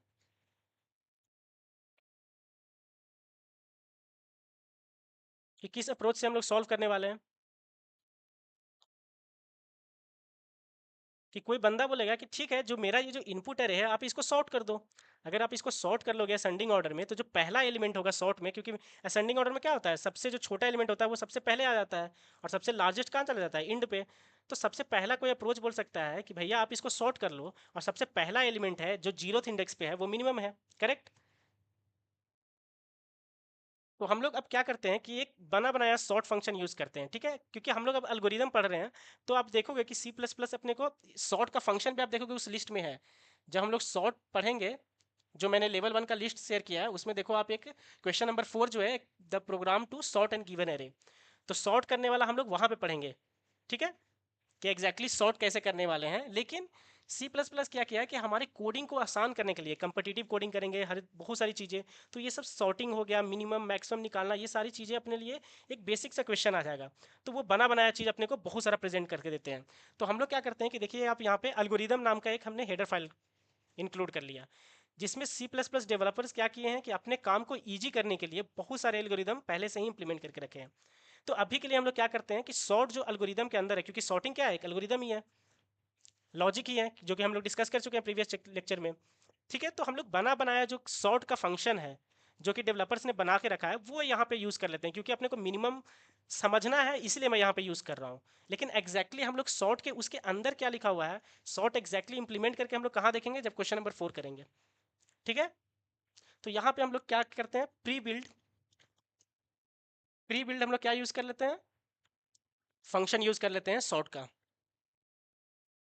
Speaker 1: कि किस अप्रोच से हम लोग सॉल्व करने वाले हैं? कि कोई बंदा बोलेगा कि ठीक है, जो मेरा ये जो इनपुट एरे है आप इसको सॉर्ट कर दो। अगर आप इसको सॉर्ट कर लोगे असेंडिंग ऑर्डर में, तो जो पहला एलिमेंट होगा सॉर्ट में, क्योंकि असेंडिंग ऑर्डर में क्या होता है, सबसे जो छोटा एलिमेंट होता है वो सबसे पहले आ जाता है, और सबसे लार्जेस्ट कहाँ चला जाता है, इंड पे। तो सबसे पहला कोई अप्रोच बोल सकता है कि भैया आप इसको सॉर्ट कर लो, और सबसे पहला एलिमेंट है जो जीरोथ इंडेक्स पे है वो मिनिमम है, करेक्ट। तो हम लोग अब क्या करते हैं कि एक बना बनाया सॉर्ट फंक्शन यूज करते हैं, ठीक है, क्योंकि हम लोग अब एल्गोरिदम पढ़ रहे हैं। तो आप देखोगे कि सी प्लस प्लस अपने को सॉर्ट का फंक्शन भी आप देखोगे उस लिस्ट में है। जब हम लोग सॉर्ट पढ़ेंगे, जो मैंने लेवल 1 का लिस्ट शेयर किया है उसमें देखो आप, एक क्वेश्चन नंबर 4 जो है, the program to sort and given array, तो सॉर्ट करने वाला हम लोग वहां पे पढ़ेंगे। ठीक है, कि एग्जैक्टली सॉर्ट कैसे करने वाले हैं। लेकिन सी प्लस प्लस क्या किया है कि हमारे कोडिंग को आसान करने के लिए कम्पिटिटिव कोडिंग करेंगे, हर बहुत सारी चीज़ें, तो ये सब सॉर्टिंग हो गया, मिनिमम मैक्सिमम निकालना, ये सारी चीज़ें अपने लिए एक बेसिक सा क्वेश्चन आ जाएगा। तो वो बना बनाया चीज़ अपने को बहुत सारा प्रेजेंट करके देते हैं। तो हम लोग क्या करते हैं कि देखिए आप यहाँ पे एल्गोरिदम नाम का एक हमने हेडर फाइल इंक्लूड कर लिया, जिसमें सी प्लस प्लस डेवलपर्स क्या किए हैं कि अपने काम को ईजी करने के लिए बहुत सारे एल्गोरिदम पहले से ही इंप्लीमेंट करके रखे हैं। तो अभी के लिए हम लोग क्या करते हैं कि सॉर्ट जो एल्गोरिदम के अंदर है, क्योंकि सॉर्टिंग क्या है, एक एल्गोरिदम ही है, लॉजिक ही है, जो कि हम लोग डिस्कस कर चुके हैं प्रीवियस लेक्चर में। ठीक है, तो हम लोग बना बनाया जो सॉर्ट का फंक्शन है, जो कि डेवलपर्स ने बना के रखा है वो यहाँ पे यूज़ कर लेते हैं, क्योंकि अपने को मिनिमम समझना है इसलिए मैं यहाँ पे यूज़ कर रहा हूँ। लेकिन एग्जैक्टली हम लोग सॉर्ट के उसके अंदर क्या लिखा हुआ है, सॉर्ट एग्जैक्टली इंप्लीमेंट करके हम लोग कहाँ देखेंगे, जब क्वेश्चन नंबर 4 करेंगे। ठीक है, तो यहाँ पे हम लोग क्या करते हैं, प्री बिल्ड हम लोग क्या यूज़ कर लेते हैं, फंक्शन यूज़ कर लेते हैं सॉर्ट का,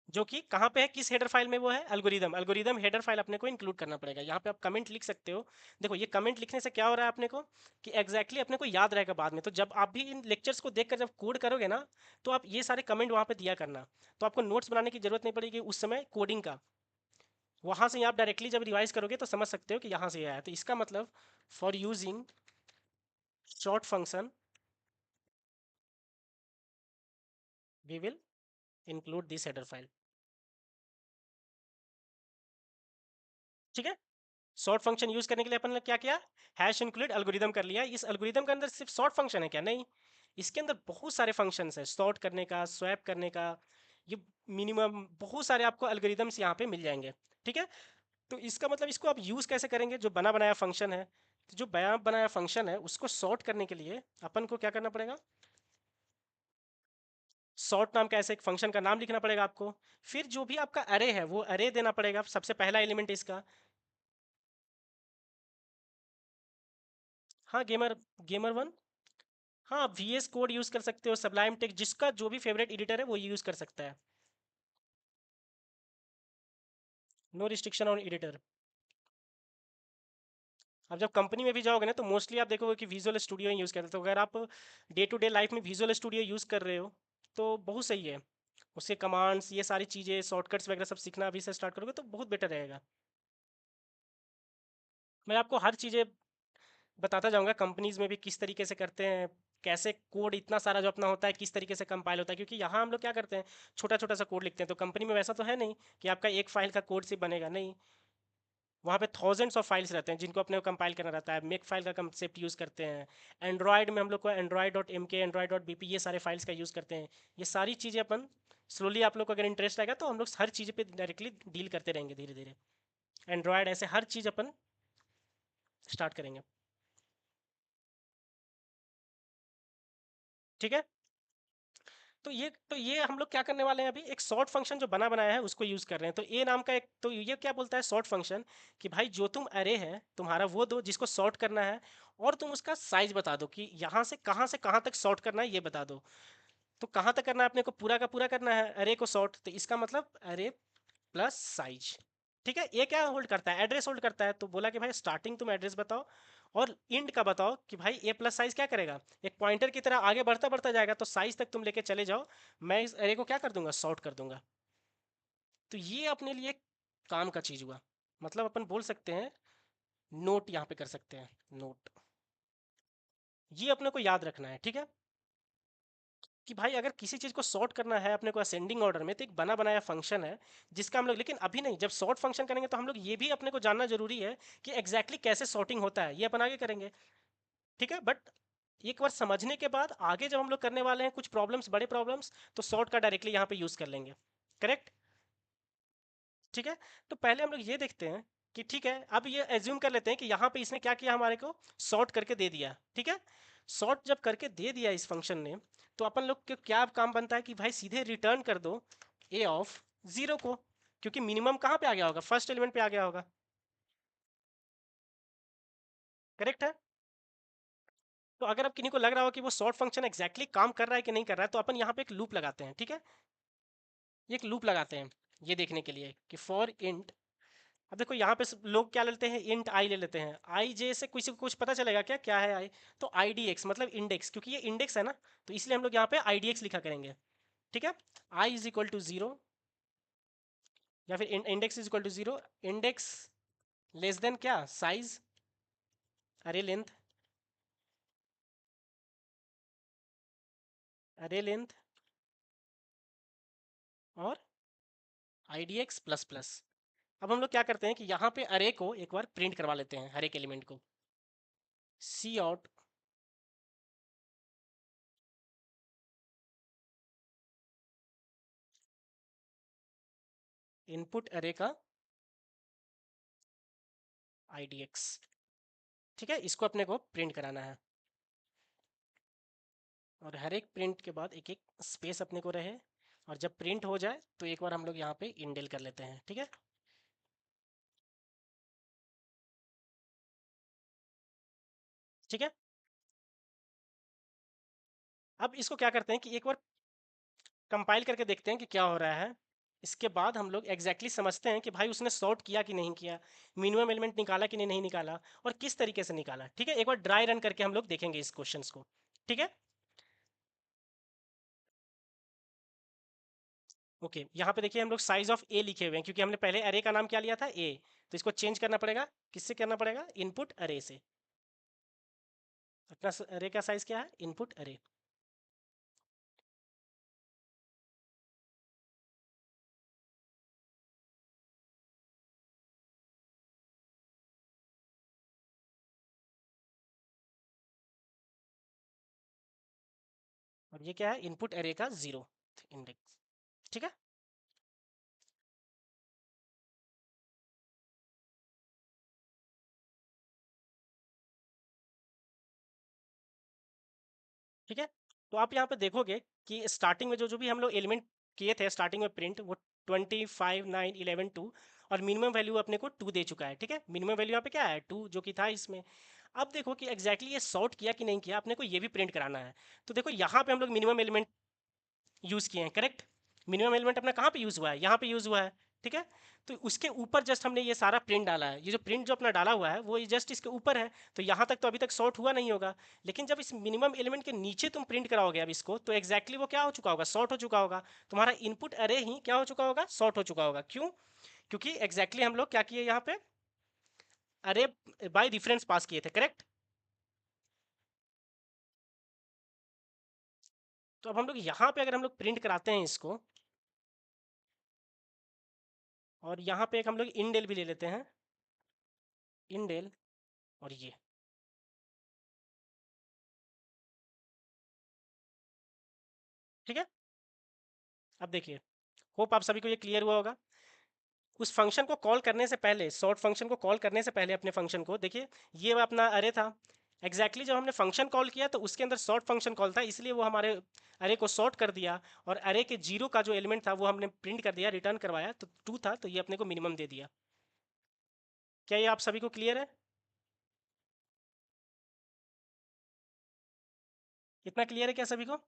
Speaker 1: जो कि कहाँ पे है, किस हेडर फाइल में वो है, एल्गोरिदम हेडर फाइल अपने को इंक्लूड करना पड़ेगा। यहाँ पे आप कमेंट लिख सकते हो। देखो ये कमेंट लिखने से क्या हो रहा है अपने को, कि एग्जैक्टली अपने को याद रहेगा बाद में। तो जब आप भी इन लेक्चर्स को देखकर जब कोड करोगे ना, तो आप ये सारे कमेंट वहाँ पे दिया करना, तो आपको नोट्स बनाने की जरूरत नहीं पड़ेगी उस समय कोडिंग का। वहाँ से आप डायरेक्टली जब रिवाइज करोगे तो समझ सकते हो कि यहाँ से ये आया। तो इसका मतलब for using short function we will include this header file. ठीक है, शॉर्ट फंक्शन यूज करने के लिए अपन ने क्या किया, हैश इंक्लूड एल्गोरिदम कर लिया। इस एल्गोरिदम के अंदर सिर्फ शॉर्ट फंक्शन है क्या, नहीं, इसके अंदर बहुत सारे फंक्शंस है, सॉर्ट करने का, स्वैप करने का, ये मिनिमम बहुत सारे आपको एल्गोरिदम्स यहाँ पे मिल जाएंगे। ठीक है, तो इसका मतलब इसको आप यूज कैसे करेंगे, जो बना बनाया फंक्शन है, तो जो बना बनाया फंक्शन है उसको सॉर्ट करने के लिए अपन को क्या करना पड़ेगा, सॉर्ट नाम का ऐसे एक फंक्शन का नाम लिखना पड़ेगा आपको। फिर जो भी आपका अरे है वो अरे देना पड़ेगा, सबसे पहला एलिमेंट इसका। हाँ, गेमर गेमर वन, हाँ VS कोड यूज़ कर सकते हो, सबलाइम टेक्स्ट, जिसका जो भी फेवरेट एडिटर है वो यूज़ कर सकता है। No restriction on editor. अब जब कंपनी में भी जाओगे ना तो मोस्टली आप देखोगे कि विजुअल स्टूडियो ही यूज़ करते हैं। तो अगर आप डे टू डे लाइफ में विजुअल स्टूडियो यूज़ कर रहे हो तो बहुत सही है। उसके कमांड्स, ये सारी चीज़ें, शॉर्टकट्स वगैरह सब सीखना अभी से स्टार्ट करोगे तो बहुत बेटर रहेगा। मैं आपको हर चीज़ें बताता जाऊंगा, कंपनीज में भी किस तरीके से करते हैं, कैसे कोड इतना सारा जो अपना होता है किस तरीके से कंपाइल होता है। क्योंकि यहाँ हम लोग क्या करते हैं, छोटा छोटा सा कोड लिखते हैं। तो कंपनी में वैसा तो है नहीं कि आपका एक फाइल का कोड सिर्फ बनेगा, नहीं, वहाँ पे थाउजेंड्स ऑफ फाइल्स रहते हैं जिनको अपने को कंपाइल करना रहता है। मेक फाइल का कंसेप्ट यूज़ करते हैं। एंड्रॉयड में हम लोग को एंड्रॉयड.mk, एंड्रॉयड.bp, ये सारे फाइल्स का यूज़ करते हैं। ये सारी चीज़ें अपन स्लोली, आप लोग को अगर इंटरेस्ट आएगा तो हम लोग हर चीज़ पे डायरेक्टली डील करते रहेंगे धीरे धीरे। एंड्रॉयड ऐसे हर चीज़ अपन स्टार्ट करेंगे। ठीक है, तो ये हम लोग क्या करने वाले हैं, अभी एक सॉर्ट फंक्शन जो बना बनाया है उसको यूज कर रहे हैं। तो ए नाम का एक, तो ये क्या बोलता है सॉर्ट फंक्शन, कि भाई जो तुम अरे है तुम्हारा वो दो जिसको सॉर्ट करना है, और तुम उसका साइज बता दो कि यहाँ से कहाँ तक सॉर्ट करना है ये बता दो। तो कहाँ तक करना है अपने को, पूरा का पूरा करना है अरे को सॉर्ट, तो इसका मतलब अरे प्लस साइज। ठीक है, ये क्या होल्ड करता है, एड्रेस होल्ड करता है। तो बोला कि भाई स्टार्टिंग तुम एड्रेस बताओ, और इंड का बताओ कि भाई ए प्लस साइज क्या करेगा, एक पॉइंटर की तरह आगे बढ़ता बढ़ता जाएगा, तो साइज तक तुम लेके चले जाओ, मैं इस एरे को क्या कर दूंगा, सॉर्ट कर दूंगा। तो ये अपने लिए काम का चीज हुआ। मतलब अपन बोल सकते हैं नोट यहाँ पे कर सकते हैं, नोट, ये अपने को याद रखना है। ठीक है, कि भाई अगर किसी चीज़ को सॉर्ट करना है अपने को असेंडिंग ऑर्डर में, तो एक बना बनाया फंक्शन है जिसका हम लोग, लेकिन अभी नहीं, जब सॉर्ट फंक्शन करेंगे तो हम लोग ये भी अपने को जानना जरूरी है कि एग्जैक्टली कैसे सॉर्टिंग होता है, ये अपन आगे करेंगे। ठीक है, बट एक बार समझने के बाद आगे जब हम लोग करने वाले हैं कुछ प्रॉब्लम्स, बड़े प्रॉब्लम्स, तो सॉर्ट का डायरेक्टली यहाँ पे यूज़ कर लेंगे। करेक्ट। ठीक है, तो पहले हम लोग ये देखते हैं कि ठीक है, अब ये एज्यूम कर लेते हैं कि यहाँ पे इसने क्या किया, हमारे को सॉर्ट करके दे दिया। ठीक है, सॉर्ट जब करके दे दिया इस फंक्शन ने, तो अपन लोग के क्या काम बनता है कि भाई सीधे रिटर्न कर दो ए ऑफ जीरो को, क्योंकि मिनिमम कहाँ पे आ गया होगा, फर्स्ट एलिमेंट पे आ गया होगा। करेक्ट है, तो अगर अब किन्हीं को लग रहा हो कि वो सॉर्ट फंक्शन एग्जैक्टली काम कर रहा है कि नहीं कर रहा है, तो अपन यहाँ पे एक लूप लगाते हैं। ठीक है, ये एक लूप लगाते हैं ये देखने के लिए कि फॉर इंट, अब देखो यहाँ पे लोग क्या लेते हैं, इंट आई ले लेते हैं। आई जे से किसी को कुछ पता चलेगा क्या, क्या है आई, तो आई डी एक्स मतलब इंडेक्स, क्योंकि ये इंडेक्स है ना, तो इसलिए हम लोग यहाँ पे आई डी एक्स लिखा करेंगे। ठीक है, I is equal to zero, या फिर index is equal to zero, index less than क्या, size, array length, array length, और I D X plus plus. अब हम लोग क्या करते हैं कि यहाँ पे अरे को एक बार प्रिंट करवा लेते हैं, हर एक एलिमेंट को, सी आउट इनपुट अरे का आई डी एक्स। ठीक है, इसको अपने को प्रिंट कराना है, और हर एक प्रिंट के बाद एक एक स्पेस अपने को रहे, और जब प्रिंट हो जाए तो एक बार हम लोग यहाँ पे इंडेल कर लेते हैं। ठीक है, ठीक है। अब इसको क्या करते हैं कि एक बार कंपाइल करके देखते हैं कि क्या हो रहा है। इसके बाद हम लोग एग्जैक्टली समझते हैं कि भाई उसने सॉर्ट किया कि नहीं किया, मिनिमम एलिमेंट निकाला कि नहीं निकाला, और किस तरीके से निकाला। ठीक है, एक बार ड्राई रन करके हम लोग देखेंगे इस क्वेश्चंस को। ठीक है, ओके। यहाँ पे देखिए हम लोग साइज ऑफ ए लिखे हुए हैं, क्योंकि हमने पहले अरे का नाम क्या लिया था, ए। तो इसको चेंज करना पड़ेगा, किससे करना पड़ेगा, इनपुट अरे से। अपना अरे का साइज क्या है, इनपुट अरे। और ये क्या है, इनपुट अरे का 0 इंडेक्स। ठीक है, ठीक है। तो आप यहाँ पे देखोगे कि स्टार्टिंग में जो जो भी हम लोग एलिमेंट किए थे स्टार्टिंग में प्रिंट, वो 25, 9, 11, 2, और मिनिमम वैल्यू अपने को 2 दे चुका है। ठीक है, मिनिमम वैल्यू यहाँ पे क्या है, 2, जो कि था इसमें। अब देखो कि एग्जैक्टली ये सॉर्ट किया कि नहीं किया, अपने को ये भी प्रिंट कराना है। तो देखो यहाँ पे हम लोग मिनिमम एलिमेंट यूज़ किए हैं, करेक्ट। मिनिमम एलिमेंट अपना कहाँ पे यूज़ हुआ है, यहाँ पे यूज़ हुआ है। ठीक है, तो उसके ऊपर जस्ट हमने ये सारा प्रिंट डाला है। ये जो प्रिंट जो अपना डाला हुआ है वो जस्ट इसके ऊपर है, तो यहाँ तक तो अभी तक सॉर्ट हुआ नहीं होगा। लेकिन जब इस मिनिमम एलिमेंट के नीचे तुम प्रिंट कराओगे अब इसको, तो एग्जैक्टली वो क्या हो चुका होगा, सॉर्ट हो चुका होगा। तुम्हारा इनपुट अरे ही क्या हो चुका होगा, सॉर्ट हो चुका होगा। क्यों? क्योंकि एग्जैक्टली हम लोग क्या किए यहाँ पे, अरे बाय रेफरेंस पास किए थे, करेक्ट। तो अब हम लोग यहाँ पे अगर हम लोग प्रिंट कराते हैं इसको, और यहाँ पे एक हम लोग इंडेल भी ले लेते हैं, इंडेल, और ये, ठीक है। अब देखिए, होप आप सभी को ये क्लियर हुआ होगा। उस फंक्शन को कॉल करने से पहले, सॉर्ट फंक्शन को कॉल करने से पहले अपने फंक्शन को देखिए, ये अपना अरे था। एग्जैक्टली जब हमने फंक्शन कॉल किया तो उसके अंदर सॉर्ट फंक्शन कॉल था, इसलिए वो हमारे अरे को सॉर्ट कर दिया, और अरे के 0 का जो एलिमेंट था वो हमने प्रिंट कर दिया, रिटर्न करवाया, तो 2 था, तो ये अपने को मिनिमम दे दिया। क्या ये आप सभी को क्लियर है? इतना क्लियर है क्या सभी को?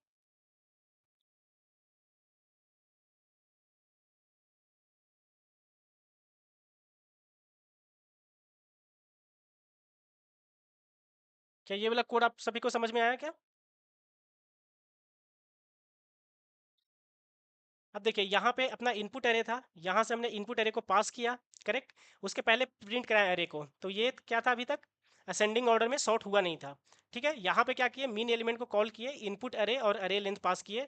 Speaker 1: क्या ये वाला कोड आप सभी को समझ में आया क्या? अब देखिए यहाँ पे अपना इनपुट एरे था, यहाँ से हमने इनपुट एरे को पास किया, करेक्ट। उसके पहले प्रिंट कराया एरे को, तो ये क्या था, अभी तक असेंडिंग ऑर्डर में सॉर्ट हुआ नहीं था। ठीक है, यहाँ पे क्या किए, मीन एलिमेंट को कॉल किए, इनपुट अरे और अरे लेंथ पास किए।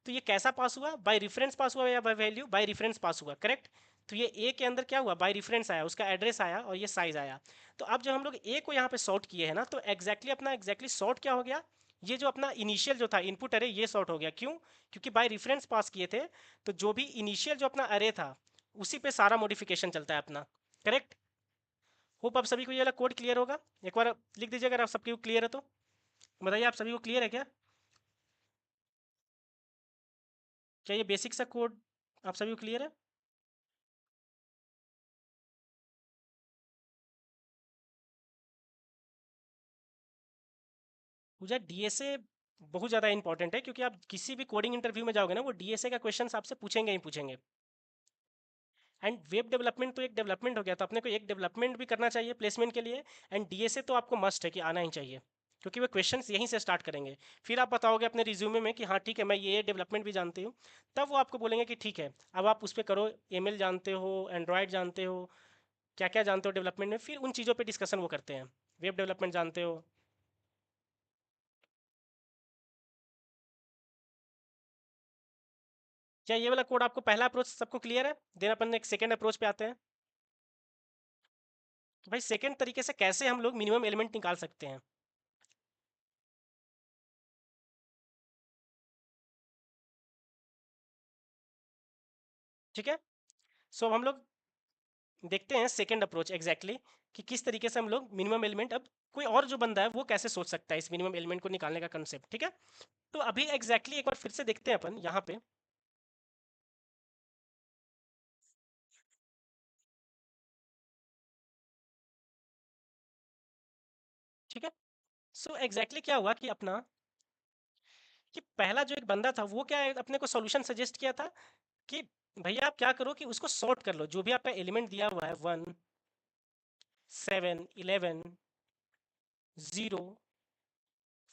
Speaker 1: तो ये कैसा पास हुआ, बाय रेफरेंस पास हुआ या बाय वैल्यू, बाय रेफरेंस पास हुआ, करेक्ट। तो ये ए के अंदर क्या हुआ, बाय रेफरेंस आया, उसका एड्रेस आया और ये साइज आया। तो अब जब हम लोग ए को यहाँ पे सॉर्ट किए हैं ना, तो एग्जैक्टली अपना एग्जैक्टली सॉर्ट क्या हो गया, ये जो अपना इनिशियल जो था इनपुट अरे, ये सॉर्ट हो गया। क्यों? क्योंकि बाय रेफरेंस पास किए थे, तो जो भी इनिशियल जो अपना अरे था उसी पे सारा मॉडिफिकेशन चलता है अपना, करेक्ट। होप आप सभी को ये वाला कोड क्लियर होगा। एक बार लिख दीजिए अगर आप सबको क्लियर है तो। बताइए आप सभी को क्लियर है क्या? क्या ये बेसिक सा कोड आप सभी को क्लियर है? पूजा डीएसए बहुत ज़्यादा इंपॉर्टेंट है, क्योंकि आप किसी भी कोडिंग इंटरव्यू में जाओगे ना, वो डीएसए का क्वेश्चन आपसे पूछेंगे ही पूछेंगे। एंड वेब डेवलपमेंट तो एक डेवलपमेंट हो गया, तो अपने को एक डेवलपमेंट भी करना चाहिए प्लेसमेंट के लिए। एंड डीएसए तो आपको मस्ट है कि आना ही चाहिए, क्योंकि वो क्वेश्चंस यहीं से स्टार्ट करेंगे। फिर आप बताओगे अपने रिज्यूमे में कि हाँ ठीक है, मैं ये डेवलपमेंट भी जानती हूँ, तब वो आपको बोलेंगे कि ठीक है अब आप उस पर करो, ईमेल जानते हो, एंड्रॉयड जानते हो, क्या क्या जानते हो डेवलपमेंट में, फिर उन चीज़ों पर डिस्कशन वो करते हैं। वेब डेवलपमेंट जानते हो? क्या ये वाला कोड आपको पहला अप्रोच सबको क्लियर है? देन अपन एक सेकेंड अप्रोच पे आते हैं कि भाई सेकेंड तरीके से कैसे हम लोग मिनिमम एलिमेंट निकाल सकते हैं। ठीक है, सो हम लोग देखते हैं सेकंड अप्रोच एग्जैक्टली कि किस तरीके से हम लोग मिनिमम एलिमेंट, अब कोई और जो बंदा है वो कैसे सोच सकता है इस मिनिमम एलिमेंट को निकालने का कंसेप्ट, ठीक है। तो अभी एग्जैक्टली एक बार फिर से देखते हैं अपन यहाँ पे, ठीक है। सो एग्जैक्टली क्या हुआ कि अपना, कि पहला जो एक बंदा था वो क्या है, अपने को सॉल्यूशन सजेस्ट किया था कि भैया आप क्या करो कि उसको सॉर्ट कर लो, जो भी आपका एलिमेंट दिया हुआ है 1 7 11 0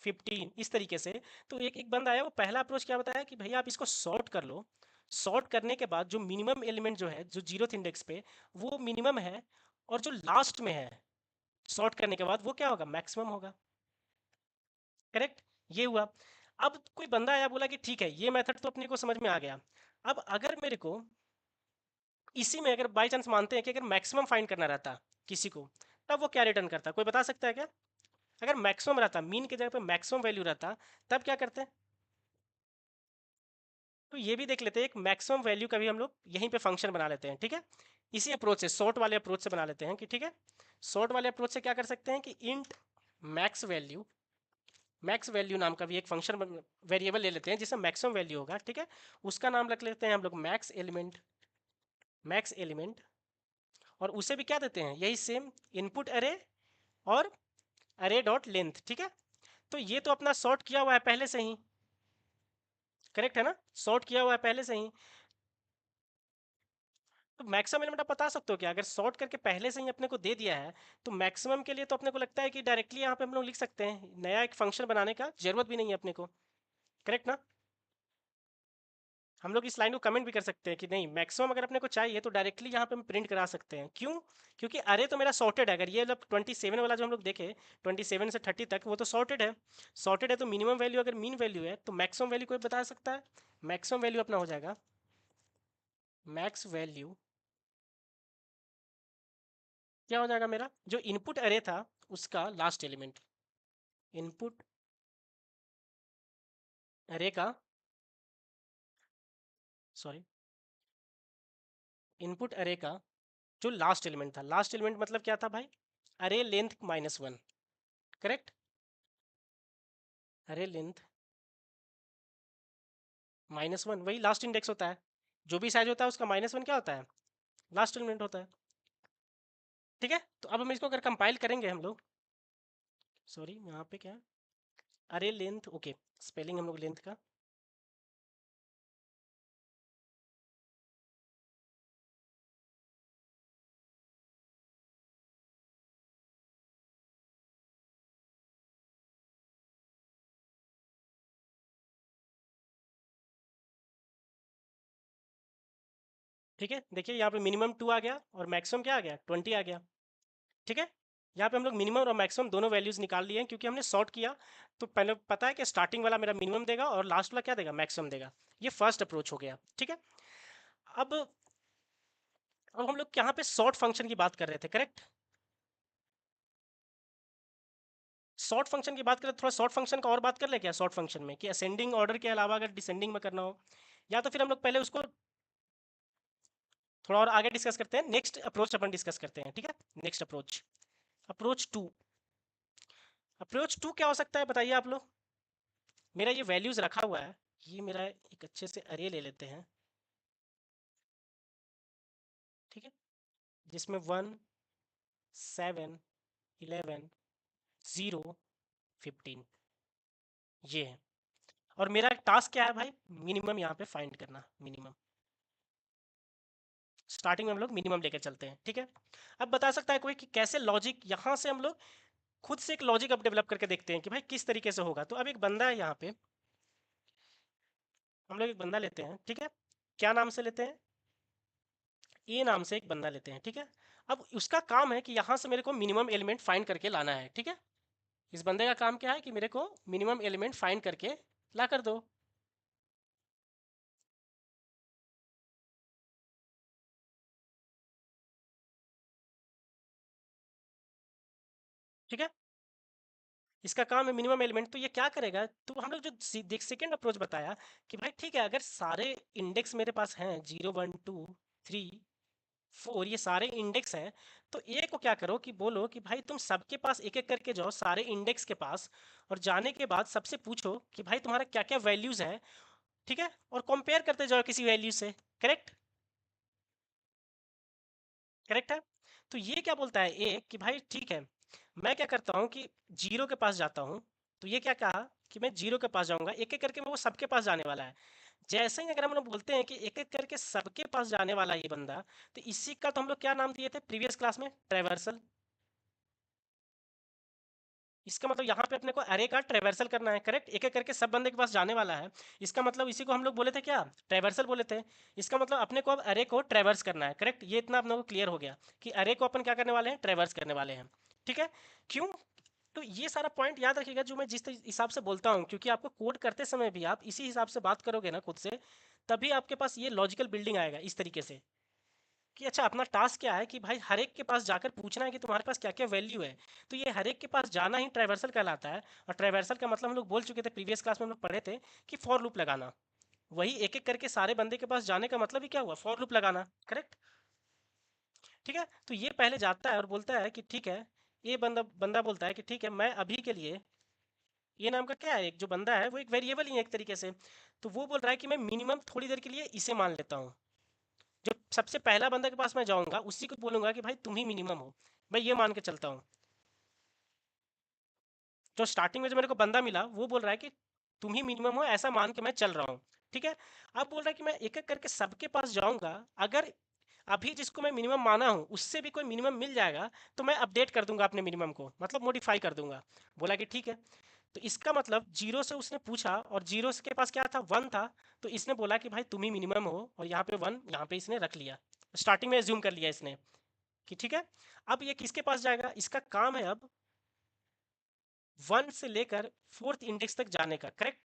Speaker 1: 15 इस तरीके से। तो एक एक बंदा आया, वो पहला अप्रोच क्या बताया कि भैया आप इसको सॉर्ट कर लो, सॉर्ट करने के बाद जो मिनिमम एलिमेंट जो है जो जीरोथ इंडेक्स पे वो मिनिमम है, और जो लास्ट में है सॉर्ट करने के बाद वो क्या होगा, मैक्सिमम होगा। करेक्ट, ये हुआ। अब कोई बंदा आया बोला कि ठीक है ये मेथड तो अपने को समझ में आ गया, अब अगर मेरे को इसी में अगर बाई चांस मानते हैं कि अगर मैक्सिमम फाइंड करना रहता किसी को, तब वो क्या रिटर्न करता, कोई बता सकता है क्या? अगर मैक्सिमम रहता, मीन की जगह पे मैक्सिमम वैल्यू रहता, तब क्या करते? तो ये भी देख लेते हैं, एक मैक्सिमम वैल्यू का भी हम लोग यहीं पे फंक्शन बना लेते हैं, ठीक है। इसी अप्रोच से, सॉर्ट वाले अप्रोच से बना लेते हैं कि ठीक है, सॉर्ट वाले अप्रोच से क्या कर सकते हैं कि int max value, max value नाम का भी एक फंक्शन वेरिएबल ले लेते हैं जिसमें मैक्सिमम वैल्यू होगा, ठीक है। उसका नाम रख लेते हैं हम लोग मैक्स एलिमेंट, मैक्स एलिमेंट। और उसे भी क्या देते हैं, यही सेम इनपुट अरे और अरे डॉट लेंथ, ठीक है। तो ये तो अपना सॉर्ट किया हुआ है पहले से ही, करेक्ट है ना, सॉर्ट किया हुआ है पहले से ही। तो मैक्सिमम एलिमेंट आप बता सकते हो क्या, अगर सॉर्ट करके पहले से ही अपने को दे दिया है, तो मैक्सिमम के लिए तो अपने को लगता है कि डायरेक्टली यहाँ पे हम लोग लिख सकते हैं, नया एक फंक्शन बनाने का जरूरत भी नहीं है अपने को, करेक्ट ना। हम लोग इस लाइन को कमेंट भी कर सकते हैं कि नहीं, मैक्सिमम अगर अपने को चाहिए तो डायरेक्टली यहाँ पे हम प्रिंट करा सकते हैं, क्यों? क्योंकि अरे तो मेरा सॉर्टेड है, अगर ये मतलब 27 वाला जो हम लोग देखे 27 से 30 तक वो तो सॉर्टेड है, सॉर्टेड है तो मिनिमम वैल्यू अगर मीन वैल्यू है तो मैक्सिमम वैल्यू कोई बता सकता है। मैक्सिमम वैल्यू अपना हो जाएगा, मैक्स वैल्यू क्या हो जाएगा मेरा, जो इनपुट अरे था उसका लास्ट एलिमेंट, इनपुट अरे का, सॉरी, इनपुट अरे का जो लास्ट एलिमेंट था, लास्ट एलिमेंट मतलब क्या था भाई, अरे लेंथ -1, करेक्ट। अरे लेंथ -1 वही लास्ट इंडेक्स होता है, जो भी साइज होता है उसका -1 क्या होता है, लास्ट एलिमेंट होता है, ठीक है। तो अब हम इसको अगर कंपाइल करेंगे हम लोग, सॉरी यहाँ पे क्या है, अरे लेंथ, ओके, स्पेलिंग हम लोग लेंथ का, ठीक है। देखिए यहाँ पे मिनिमम 2 आ गया और मैक्सिमम क्या आ गया, 20 आ गया, ठीक है। यहाँ पे हम लोग मिनिमम और मैक्सिमम दोनों वैल्यूज निकाल लिए हैं क्योंकि हमने सॉर्ट किया, तो पहले पता है कि स्टार्टिंग वाला मेरा मिनिमम देगा और लास्ट वाला क्या देगा, मैक्सिमम देगा। ये फर्स्ट अप्रोच हो गया, ठीक है। अब हम लोग यहाँ पे सॉर्ट फंक्शन की बात कर रहे थे, करेक्ट। सॉर्ट फंक्शन की बात करें, थोड़ा सॉर्ट फंक्शन का और बात कर ले क्या, सॉर्ट फंक्शन में कि असेंडिंग ऑर्डर के अलावा अगर डिसेंडिंग में करना हो, या तो फिर हम लोग पहले उसको थोड़ा और आगे डिस्कस करते हैं, नेक्स्ट अप्रोच अपन डिस्कस करते हैं, ठीक है। Next approach, approach two, approach two क्या हो सकता है बताइए आप लोग। मेरा ये वैल्यूज रखा हुआ है, ये मेरा एक अच्छे से अरे ले लेते हैं, ठीक है, जिसमें 1 7 11 0 15 ये है। और मेरा टास्क क्या है भाई, मिनिमम यहाँ पे फाइंड करना, मिनिमम स्टार्टिंग में हम लोग मिनिमम लेकर चलते हैं, ठीक है। अब बता सकता है कोई कि कैसे लॉजिक यहाँ से हम लोग खुद से एक लॉजिक अब डेवलप करके देखते हैं कि भाई किस तरीके से होगा। तो अब एक बंदा है यहाँ पे, हम लोग एक बंदा लेते हैं, ठीक है, क्या नाम से लेते हैं, ए नाम से एक बंदा लेते हैं, ठीक है। अब उसका काम है कि यहाँ से मेरे को मिनिमम एलिमेंट फाइंड करके लाना है, ठीक है। इस बंदे का काम क्या है कि मेरे को मिनिमम एलिमेंट फाइंड करके ला कर दो, ठीक है। इसका काम है मिनिमम एलिमेंट, तो ये क्या करेगा, तो हम लोग जो देख सेकेंड अप्रोच बताया कि भाई ठीक है, अगर सारे इंडेक्स मेरे पास हैं 0 1 2 3, 4 ये सारे इंडेक्स हैं। तो ए को क्या करो कि बोलो कि भाई तुम सबके पास एक एक करके जाओ सारे इंडेक्स के पास, और जाने के बाद सबसे पूछो कि भाई तुम्हारा क्या क्या वैल्यूज है, ठीक है, और कंपेयर करते जाओ किसी वैल्यू से। करेक्ट? करेक्ट है। तो ये क्या बोलता है ए कि भाई ठीक है, मैं क्या करता हूँ कि जीरो के पास जाता हूँ। तो ये क्या कहा कि मैं जीरो के पास जाऊंगा, एक एक करके वो सबके पास जाने वाला है। जैसे ही अगर हम लोग बोलते हैं कि एक एक करके सबके पास जाने वाला है ये बंदा, तो इसी का तो हम लोग क्या नाम दिए थे प्रीवियस क्लास में, ट्रेवर्सल। इसका मतलब यहाँ पे अपने को अरे का ट्रेवर्सल करना है। करेक्ट? एक एक करके सब बंदे के पास जाने वाला है। इसका मतलब इसी को हम लोग बोले थे क्या, ट्रेवर्सल बोले थे। इसका मतलब अपने को अब अरे को ट्रेवर्स करना है। करेक्ट? ये इतना अपने को क्लियर हो गया कि अरे को अपन क्या करने वाले हैं, ट्रेवर्स करने वाले हैं। ठीक है? क्यों? तो ये सारा पॉइंट याद रखिएगा जो मैं जिस हिसाब से बोलता हूँ, क्योंकि आपको कोड करते समय भी आप इसी हिसाब से बात करोगे ना खुद से, तभी आपके पास ये लॉजिकल बिल्डिंग आएगा इस तरीके से कि अच्छा अपना टास्क क्या है कि भाई हर एक के पास जाकर पूछना है कि तुम्हारे पास क्या क्या वैल्यू है। तो ये हर एक के पास जाना ही ट्राइवर्सल कहलाता है। और ट्राइवर्सल का मतलब हम लोग बोल चुके थे प्रीवियस क्लास में, हम लोग पढ़े थे कि फॉर लूप लगाना। वही एक एक करके सारे बंदे के पास जाने का मतलब ही क्या हुआ, फॉर लूप लगाना। करेक्ट? ठीक है। तो ये पहले जाता है और बोलता है कि ठीक है, ये बंदा बंदा बोलता है कि ठीक है मैं अभी के लिए, ये नाम का क्या है, एक जो बंदा है वो एक वेरिएबल ही है एक तरीके से। तो वो बोल रहा है कि मैं मिनिमम थोड़ी देर के लिए इसे मान लेता हूँ। जो सबसे पहला बंदा के पास मैं जाऊंगा उसी को बोलूंगा कि भाई तुम ही मिनिमम हो, मैं ये मान के चलता हूँ। जो स्टार्टिंग में जो मेरे को बंदा मिला वो बोल रहा है कि तुम ही मिनिमम हो, ऐसा मान के मैं चल रहा हूँ। ठीक है? अब बोल रहा है कि मैं एक एक करके सबके पास जाऊंगा, अगर अभी जिसको मैं मिनिमम माना हूँ उससे भी कोई मिनिमम मिल जाएगा तो मैं अपडेट कर दूंगा अपने मिनिमम को, मतलब मॉडिफाई कर दूंगा। बोला कि ठीक है। तो इसका मतलब जीरो से उसने पूछा और जीरो के पास क्या था, वन था। तो इसने बोला कि भाई तुम ही मिनिमम हो, और यहाँ पे वन यहाँ पे इसने रख लिया, स्टार्टिंग में एज्यूम कर लिया इसने कि ठीक है। अब ये किसके पास जाएगा, इसका काम है अब वन से लेकर फोर्थ इंडेक्स तक जाने का। करेक्ट?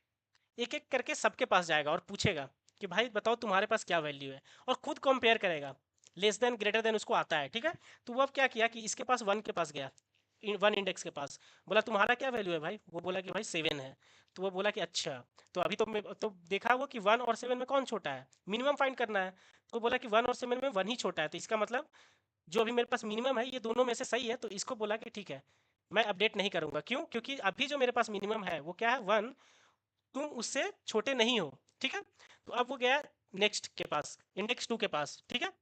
Speaker 1: एक एक करके सबके पास जाएगा और पूछेगा कि भाई बताओ तुम्हारे पास क्या वैल्यू है, और खुद कंपेयर करेगा। लेस देन ग्रेटर देन उसको आता है। ठीक है? तो वो अब क्या किया कि इसके पास वन के पास गया, वन इंडेक्स के पास, बोला तुम्हारा क्या वैल्यू है भाई, वो बोला कि भाई सेवन है। तो वो बोला कि अच्छा, तो अभी तो देखा वो कि वन और सेवन में कौन छोटा है, मिनिमम फाइंड करना है। तो बोला कि वन और सेवन में वन ही छोटा है, तो इसका मतलब जो अभी मेरे पास मिनिमम है ये दोनों में से सही है। तो इसको बोला कि ठीक है मैं अपडेट नहीं करूंगा। क्यों? क्योंकि अभी जो मेरे पास मिनिमम है वो क्या है, वन, तुम उससे छोटे नहीं हो। ठीक है? तो अब वो गया नेक्स्ट के पास, इंडेक्स टू के पास। ठीक है?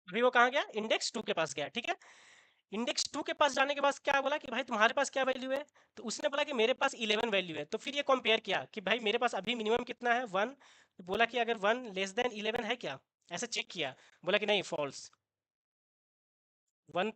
Speaker 1: अभी वो कहाँ गया, इंडेक्स टू के पास गया। ठीक है? इंडेक्स टू के पास जाने के बाद क्या बोला कि भाई तुम्हारे पास क्या वैल्यू है। तो उसने बोला कि मेरे पास 11 वैल्यू है। तो फिर ये कंपेयर किया कि भाई मेरे पास अभी मिनिमम कितना है, वन। बोला कि अगर वन लेस देन 11 है क्या, ऐसे चेक किया। बोला कि नहीं, फॉल्स। वन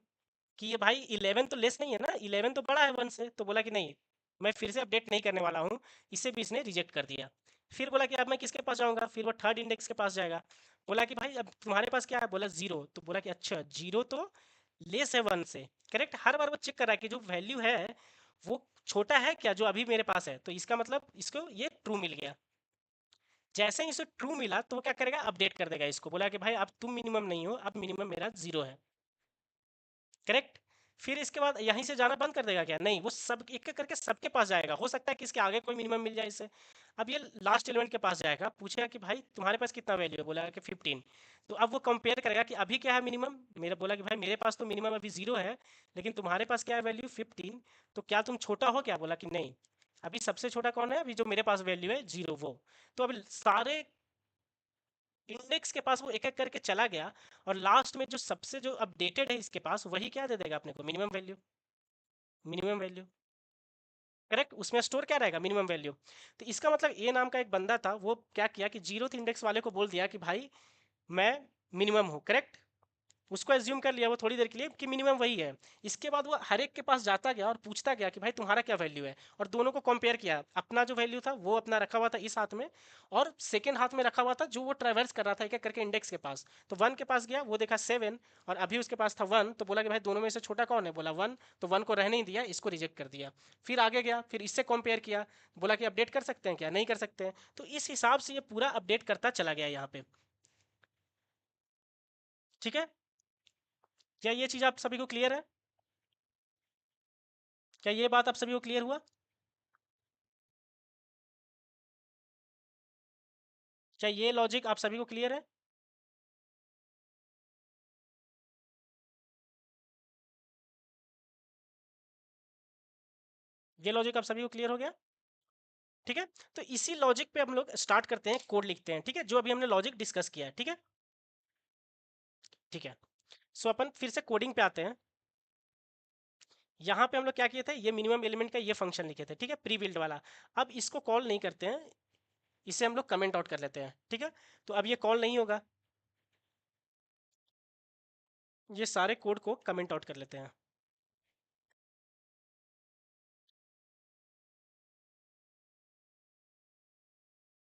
Speaker 1: कि ये भाई 11 तो लेस नहीं है ना, 11 तो बड़ा है वन से। तो बोला कि नहीं, मैं फिर से अपडेट नहीं करने वाला हूँ। इसे भी इसने रिजेक्ट कर दिया। फिर बोला कि अब मैं किसके पास जाऊंगा, फिर वो थर्ड इंडेक्स के पास जाएगा। बोला कि भाई अब तुम्हारे पास क्या है, बोला जीरो। तो बोला कि अच्छा जीरो तो लेस है वन से। करेक्ट? हर बार वो चेक कर रहा है कि जो वैल्यू है वो छोटा है क्या जो अभी मेरे पास है। तो इसका मतलब इसको ये ट्रू मिल गया। जैसे ही इसे ट्रू मिला तो वो क्या करेगा, अपडेट कर देगा इसको। बोला कि भाई अब तुम मिनिमम नहीं हो, अब मिनिमम मेरा जीरो है। करेक्ट? फिर इसके बाद यहीं से जाना बंद कर देगा क्या, नहीं, वो सब एक एक करके सबके पास जाएगा। हो सकता है कि इसके आगे कोई मिनिमम मिल जाए इसे। अब ये लास्ट एलिमेंट के पास जाएगा, पूछेगा कि भाई तुम्हारे पास कितना वैल्यू है, बोला कि 15। तो अब वो कंपेयर करेगा कि अभी क्या है मिनिमम, मेरा बोला कि भाई मेरे पास तो मिनिमम अभी जीरो है, लेकिन तुम्हारे पास क्या है वैल्यू 15। तो क्या तुम छोटा हो क्या, बोला कि नहीं, अभी सबसे छोटा कौन है, अभी जो मेरे पास वैल्यू है जीरो, वो। तो अभी सारे इंडेक्स के पास वो एक एक करके चला गया, और लास्ट में जो सबसे जो अपडेटेड है इसके पास, वही क्या दे देगा अपने को, minimum value. Minimum value. Correct? उसमें स्टोर क्या रहेगा, मिनिमम वैल्यू। तो इसका मतलब ए नाम का एक बंदा था, वो क्या किया कि जीरो इंडेक्स वाले को बोल दिया कि भाई मैं मिनिमम हूँ। करेक्ट? उसको एज्यूम कर लिया वो थोड़ी देर के लिए कि मिनिमम वही है। इसके बाद वो हर एक के पास जाता गया और पूछता गया कि भाई तुम्हारा क्या वैल्यू है, और दोनों को कंपेयर किया। अपना जो वैल्यू था वो अपना रखा हुआ था इस हाथ में, और सेकेंड हाथ में रखा हुआ था जो वो ट्रेवर्स कर रहा था एक एक करके इंडेक्स के पास। तो वन के पास गया, वो देखा सेवन, और अभी उसके पास था वन। तो बोला कि भाई दोनों में से छोटा कौन है, बोला वन। तो वन को रहने ही दिया, इसको रिजेक्ट कर दिया। फिर आगे गया, फिर इससे कंपेयर किया, बोला कि अपडेट कर सकते हैं क्या, नहीं कर सकते हैं। तो इस हिसाब से ये पूरा अपडेट करता चला गया यहाँ पे। ठीक है? क्या ये चीज़ आप सभी को क्लियर है? क्या ये बात आप सभी को क्लियर हुआ? क्या ये लॉजिक आप सभी को क्लियर है? ये लॉजिक आप सभी को क्लियर हो गया? ठीक है, तो इसी लॉजिक पे हम लोग स्टार्ट करते हैं, कोड लिखते हैं। ठीक है, जो अभी हमने लॉजिक डिस्कस किया है। ठीक है, ठीक है। सो अपन फिर से कोडिंग पे आते हैं। यहाँ पे हम लोग क्या किए थे, ये मिनिमम एलिमेंट का ये फंक्शन लिखे थे। ठीक है, प्री बिल्ड वाला। अब इसको कॉल नहीं करते हैं, इसे हम लोग कमेंट आउट कर लेते हैं। ठीक है, तो अब ये कॉल नहीं होगा, ये सारे कोड को कमेंट आउट कर लेते हैं।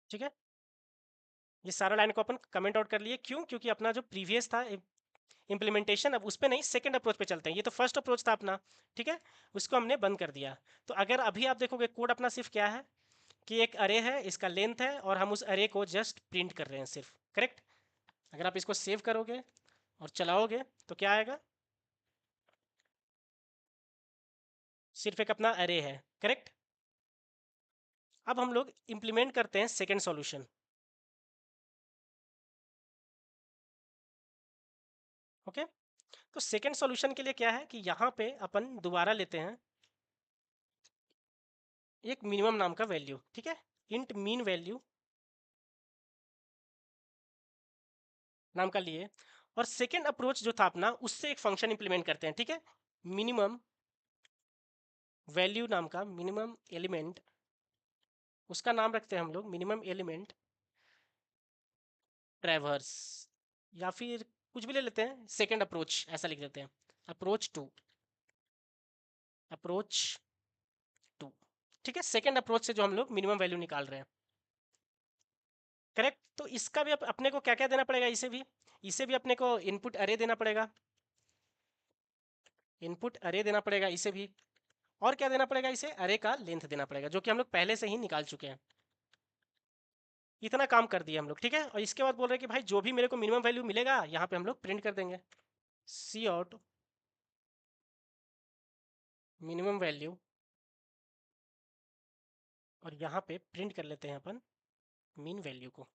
Speaker 1: ठीक है, ये सारा लाइन को अपन कमेंट आउट कर लिए। क्यों? क्योंकि अपना जो प्रीवियस था इम्प्लीमेंटेशन, अब उस पर नहीं, सेकंड अप्रोच पे चलते हैं। ये तो फर्स्ट अप्रोच था अपना। ठीक है, उसको हमने बंद कर दिया। तो अगर अभी आप देखोगे कोड अपना सिर्फ क्या है कि एक अरे है, इसका लेंथ है, और हम उस अरे को जस्ट प्रिंट कर रहे हैं सिर्फ। करेक्ट? अगर आप इसको सेव करोगे और चलाओगे तो क्या आएगा? सिर्फ एक अपना अरे है। करेक्ट? अब हम लोग इम्प्लीमेंट करते हैं सेकेंड सॉल्यूशन। ओके, तो सेकेंड सॉल्यूशन के लिए क्या है कि यहाँ पे अपन दोबारा लेते हैं एक मिनिमम नाम का वैल्यू। ठीक है, इंट मीन वैल्यू नाम का लिए, और सेकेंड अप्रोच जो था अपना, उससे एक फंक्शन इंप्लीमेंट करते हैं। ठीक है, मिनिमम वैल्यू नाम का मिनिमम एलिमेंट, उसका नाम रखते हैं हम लोग मिनिमम एलिमेंट ट्रैवर्स, या फिर कुछ भी ले लेते हैं, सेकेंड अप्रोच ऐसा लिख देते हैं। Approach two, approach two. ठीक है, सेकेंड अप्रोच से जो हम लोग मिनिमम वैल्यू निकाल रहे हैं। करेक्ट? तो इसका भी अपने को क्या क्या देना पड़ेगा, इसे भी अपने को इनपुट अरे देना पड़ेगा, इनपुट अरे देना पड़ेगा इसे भी। और क्या देना पड़ेगा, इसे अरे का लेंथ देना पड़ेगा, जो कि हम लोग पहले से ही निकाल चुके हैं। इतना काम कर दिया हम लोग। ठीक है, और इसके बाद बोल रहे हैं कि भाई जो भी मेरे को मिनिमम वैल्यू मिलेगा यहाँ पे हम लोग प्रिंट कर देंगे, सी आउट मिनिमम वैल्यू, और यहाँ पे प्रिंट कर लेते हैं अपन मीन वैल्यू को,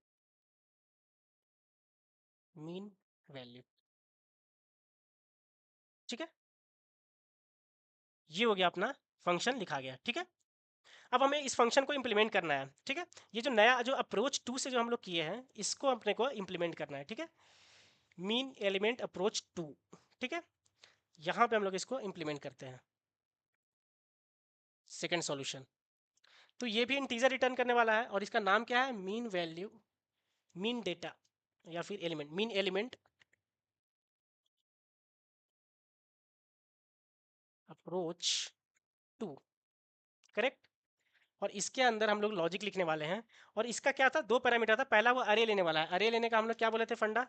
Speaker 1: मीन वैल्यू। ठीक है, ये हो गया अपना फंक्शन लिखा गया। ठीक है, अब हमें इस फंक्शन को इम्प्लीमेंट करना है। ठीक है, ये जो नया जो अप्रोच टू से जो हम लोग किए हैं, इसको अपने को इम्प्लीमेंट करना है। ठीक है, मीन एलिमेंट अप्रोच टू। ठीक है, यहाँ पे हम लोग इसको इम्प्लीमेंट करते हैं सेकेंड सॉल्यूशन। तो ये भी इंटीजर रिटर्न करने वाला है, और इसका नाम क्या है, मीन वैल्यू, मीन डेटा, या फिर element, mean element approach two. Correct? और इसके अंदर हम लोग लॉजिक लिखने वाले हैं। और इसका क्या था, दो पैरामीटर था। पहला वो अरे लेने वाला है। अरे लेने का हम लोग क्या बोले थे फंडा,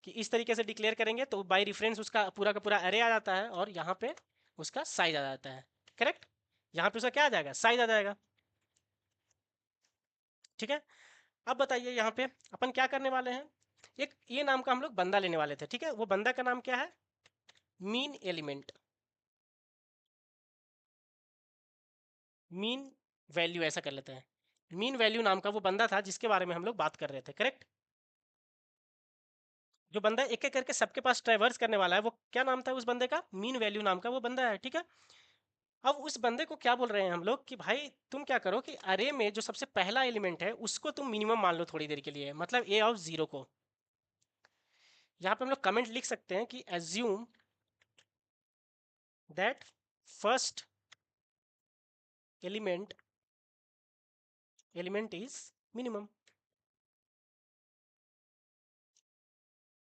Speaker 1: कि इस तरीके से डिक्लेयर करेंगे तो बाय रेफरेंस उसका पूरा का पूरा अरे आ जाता है, और यहाँ पे उसका साइज आ जाता है। करेक्ट? यहाँ पे उसका क्या आ जाएगा, साइज आ जाएगा। ठीक है, अब बताइए यहाँ पे अपन क्या करने वाले हैं, एक ये नाम का हम लोग बंदा लेने वाले थे। ठीक है, वो बंदा का नाम क्या है, मीन एलिमेंट, मीन वैल्यू ऐसा कर लेते हैं। मीन वैल्यू नाम का वो बंदा था जिसके बारे में हम लोग बात कर रहे थे। करेक्ट? जो बंदा एक एक करके सबके पास ट्रैवर्स करने वाला है, वो क्या नाम था उस बंदे का, मीन वैल्यू नाम का वो बंदा है। ठीक है, अब उस बंदे को क्या बोल रहे हैं हम लोग कि भाई तुम क्या करो कि अरे में जो सबसे पहला एलिमेंट है उसको तुम मिनिमम मान लो थोड़ी देर के लिए, मतलब ए ऑफ जीरो को। यहाँ पे हम लोग कमेंट लिख सकते हैं कि assume that first element is minimum.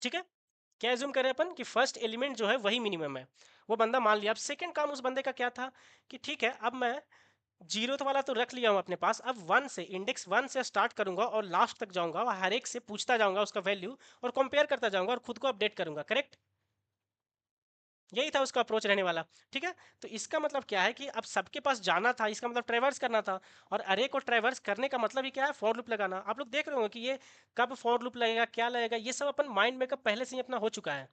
Speaker 1: ठीक है, क्या एज्यूम करें अपन कि फर्स्ट एलिमेंट जो है वही मिनिमम है, वो बंदा मान लिया। अब सेकंड काम उस बंदे का क्या था कि ठीक है, अब मैं जीरो वाला तो रख लिया हूँ अपने पास, अब वन से, इंडेक्स वन से स्टार्ट करूंगा और लास्ट तक जाऊंगा, और हर एक से पूछता जाऊंगा उसका वैल्यू, और कंपेयर करता जाऊंगा और खुद को अपडेट करूंगा। करेक्ट? यही था उसका अप्रोच रहने वाला। ठीक है, तो इसका मतलब क्या है कि अब सबके पास जाना था, इसका मतलब ट्रेवर्स करना था। और अरे को ट्रेवर्स करने का मतलब ही क्या है, फॉर लूप लगाना। आप लोग देख रहे हो कि ये कब फॉर लूप लगेगा, क्या लगेगा, ये सब अपन माइंड मेकअप पहले से ही अपना हो चुका है।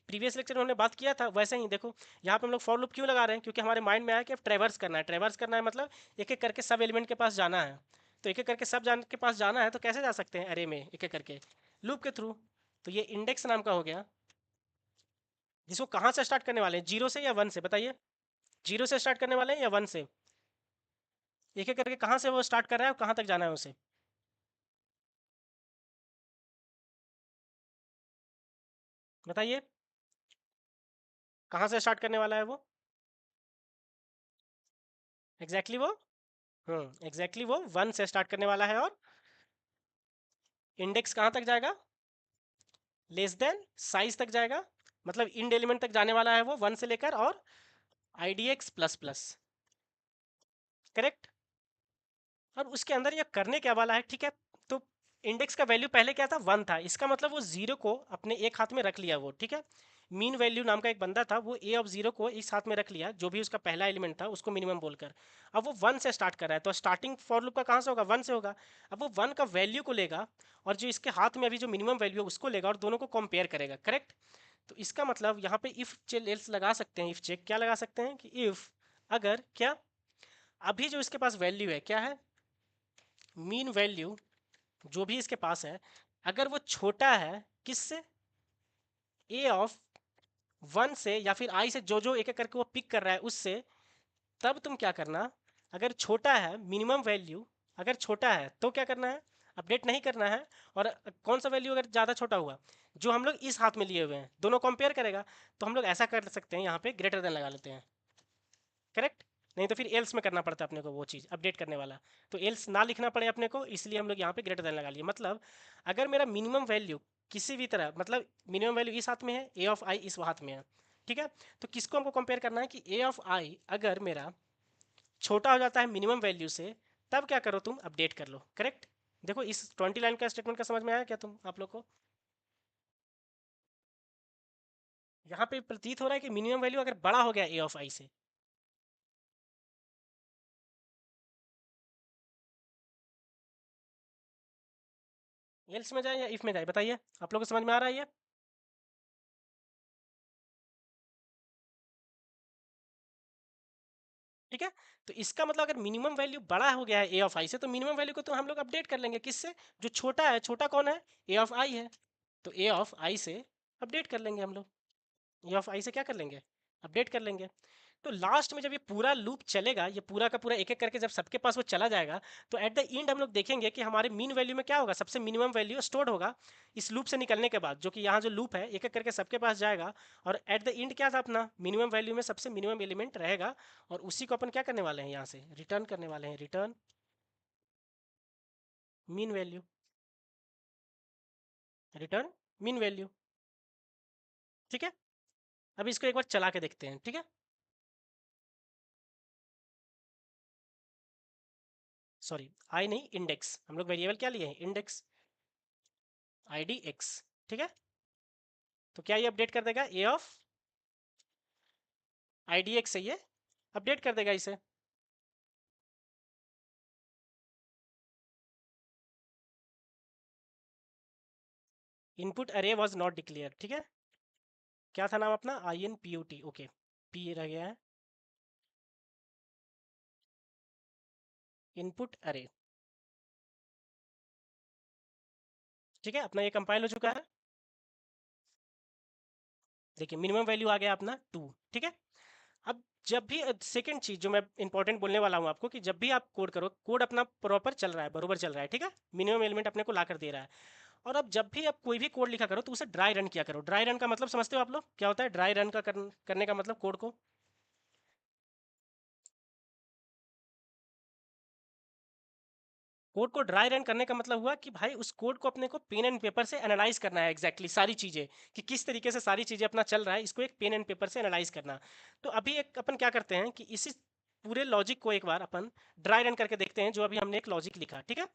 Speaker 1: प्रीवियस लेक्चर में हमने बात किया था वैसे ही देखो, यहाँ पे हम लोग फॉर लूप क्यों लगा रहे हैं, क्योंकि हमारे माइंड में आया कि अब ट्रेवर्स करना है। ट्रेवर्स करना है मतलब एक एक करके सब एलिमेंट के पास जाना है। तो एक एक करके सब जान के पास जाना है तो कैसे जा सकते हैं अरे में एक एक करके, लूप के थ्रू। तो ये इंडेक्स नाम का हो गया, जिसको कहाँ से स्टार्ट करने वाले हैं, जीरो से या वन से, बताइए। जीरो से स्टार्ट करने वाले हैं या वन से? एक एक करके कहाँ से वो स्टार्ट कर रहा है और कहाँ तक जाना है उसे, बताइए। कहाँ से स्टार्ट करने वाला है वो? एग्जैक्टली वो, एग्जैक्टली वो वन से स्टार्ट करने वाला है, और इंडेक्स कहाँ तक जाएगा, लेस देन साइज तक जाएगा। मतलब इंड एलिमेंट तक जाने वाला है वो वन से लेकर, और IDX प्लस प्लस, करेक्ट। अब उसके अंदर ये करने क्या वाला है, ठीक है। तो इंडेक्स का वैल्यू पहले क्या था, वन था। इसका मतलब वो जीरो को अपने एक हाथ में रख लिया वो, ठीक है। मीन वैल्यू नाम का एक बंदा था, वो ए ऑफ जीरो को इस हाथ में रख लिया, जो भी उसका पहला एलिमेंट था उसको मिनिमम बोलकर। अब वो वन से स्टार्ट कर रहा है, तो स्टार्टिंग फॉर लूप का कहाँ से होगा, वन से होगा। अब वो वन का वैल्यू को लेगा, और जो इसके हाथ में अभी जो मिनिमम वैल्यू है उसको लेगा, और दोनों को कंपेयर करेगा, करेक्ट। तो इसका मतलब यहाँ पे इफ चेक एल्स लगा सकते हैं, इफ चेक क्या लगा सकते हैं कि इफ, अगर क्या, अभी जो इसके पास वैल्यू है क्या है, मीन वैल्यू जो भी इसके पास है, अगर वो छोटा है किससे, ए ऑफ वन से, या फिर आई से, जो जो एक एक करके वो पिक कर रहा है उससे, तब तुम क्या करना, अगर छोटा है मिनिमम वैल्यू, अगर छोटा है तो क्या करना है, अपडेट नहीं करना है। और कौन सा वैल्यू अगर ज़्यादा छोटा हुआ, जो हम लोग इस हाथ में लिए हुए हैं, दोनों कंपेयर करेगा। तो हम लोग ऐसा कर सकते हैं, यहाँ पे ग्रेटर देन लगा लेते हैं, करेक्ट। नहीं तो फिर एल्स में करना पड़ता है अपने को वो चीज़ अपडेट करने वाला। तो एल्स ना लिखना पड़े अपने को, इसलिए हम लोग यहाँ पे ग्रेटर देन लगा लिए। मतलब अगर मेरा मिनिमम वैल्यू किसी भी तरह, मतलब मिनिमम वैल्यू इस हाथ में है, ए ऑफ आई इस हाथ में है, ठीक है। तो किसको हमको कंपेयर करना है कि ए ऑफ आई अगर मेरा छोटा हो जाता है मिनिमम वैल्यू से, तब क्या करो तुम, अपडेट कर लो, करेक्ट। देखो इस 20 लाइन का स्टेटमेंट का समझ में आया क्या तुम आप लोग को? यहाँ पे प्रतीत हो रहा है कि मिनिमम वैल्यू अगर बड़ा हो गया ए ऑफ आई से, एल्स में जाए या इफ में जाए, बताइए। आप लोग को समझ में आ रहा है ये? ठीक है। तो इसका मतलब अगर मिनिमम वैल्यू बड़ा हो गया है ए ऑफ आई से, तो मिनिमम वैल्यू को तो हम लोग अपडेट कर लेंगे किससे, जो छोटा है, छोटा कौन है, ए ऑफ आई है। तो ए ऑफ आई से अपडेट कर लेंगे हम लोग, ए ऑफ आई से क्या कर लेंगे, अपडेट कर लेंगे। तो लास्ट में जब ये पूरा लूप चलेगा, ये पूरा का पूरा एक एक करके जब सबके पास वो चला जाएगा, तो एट द एंड हम लोग देखेंगे कि हमारे मीन वैल्यू में क्या होगा, सबसे मिनिमम वैल्यू स्टोर्ड होगा इस लूप से निकलने के बाद, जो कि यहाँ जो लूप है एक एक करके सबके पास जाएगा। और एट द एंड क्या था अपना, मिनिमम वैल्यू में सबसे मिनिमम एलिमेंट रहेगा, और उसी को अपन क्या करने वाले हैं, यहाँ से रिटर्न करने वाले हैं, return mean value, return mean value, ठीक है। अब इसको एक बार चला के देखते हैं, ठीक है। सॉरी, आई नहीं, इंडेक्स, हम लोग वेरिएबल क्या लिए हैं, इंडेक्स, IDX, ठीक है। तो क्या ये अपडेट कर देगा, ए ऑफ IDX से ये अपडेट कर देगा इसे। इनपुट अरे वाज नॉट डिक्लेयर, ठीक है। क्या था नाम अपना, INPUT, ओके, पी रह गया है, इनपुट अरे, ठीक है। अपना ये कंपाइल हो चुका है। देखिए मिनिमम वैल्यू आ गया अपना टू, ठीक है। अब जब भी सेकंड चीज जो मैं इंपॉर्टेंट बोलने वाला हूँ आपको, कि जब भी आप कोड करो, कोड अपना प्रॉपर चल रहा है, बरोबर चल रहा है, ठीक है, मिनिमम एलिमेंट अपने को ला कर दे रहा है। और अब जब भी आप कोई भी कोड लिखा करो तो उसे ड्राई रन किया करो। ड्राई रन का मतलब समझते हो आप लोग, क्या होता है ड्राई रन का करने का मतलब, कोड को, कोड को ड्राई रन करने का मतलब हुआ कि भाई उस कोड को अपने को पेन एंड पेपर से एनालाइज करना है, एग्जैक्टली सारी चीज़ें, कि किस तरीके से सारी चीज़ें अपना चल रहा है, इसको एक पेन एंड पेपर से एनालाइज करना। तो अभी एक अपन क्या करते हैं कि इसी पूरे लॉजिक को एक बार अपन ड्राई रन करके देखते हैं, जो अभी हमने एक लॉजिक लिखा, ठीक है।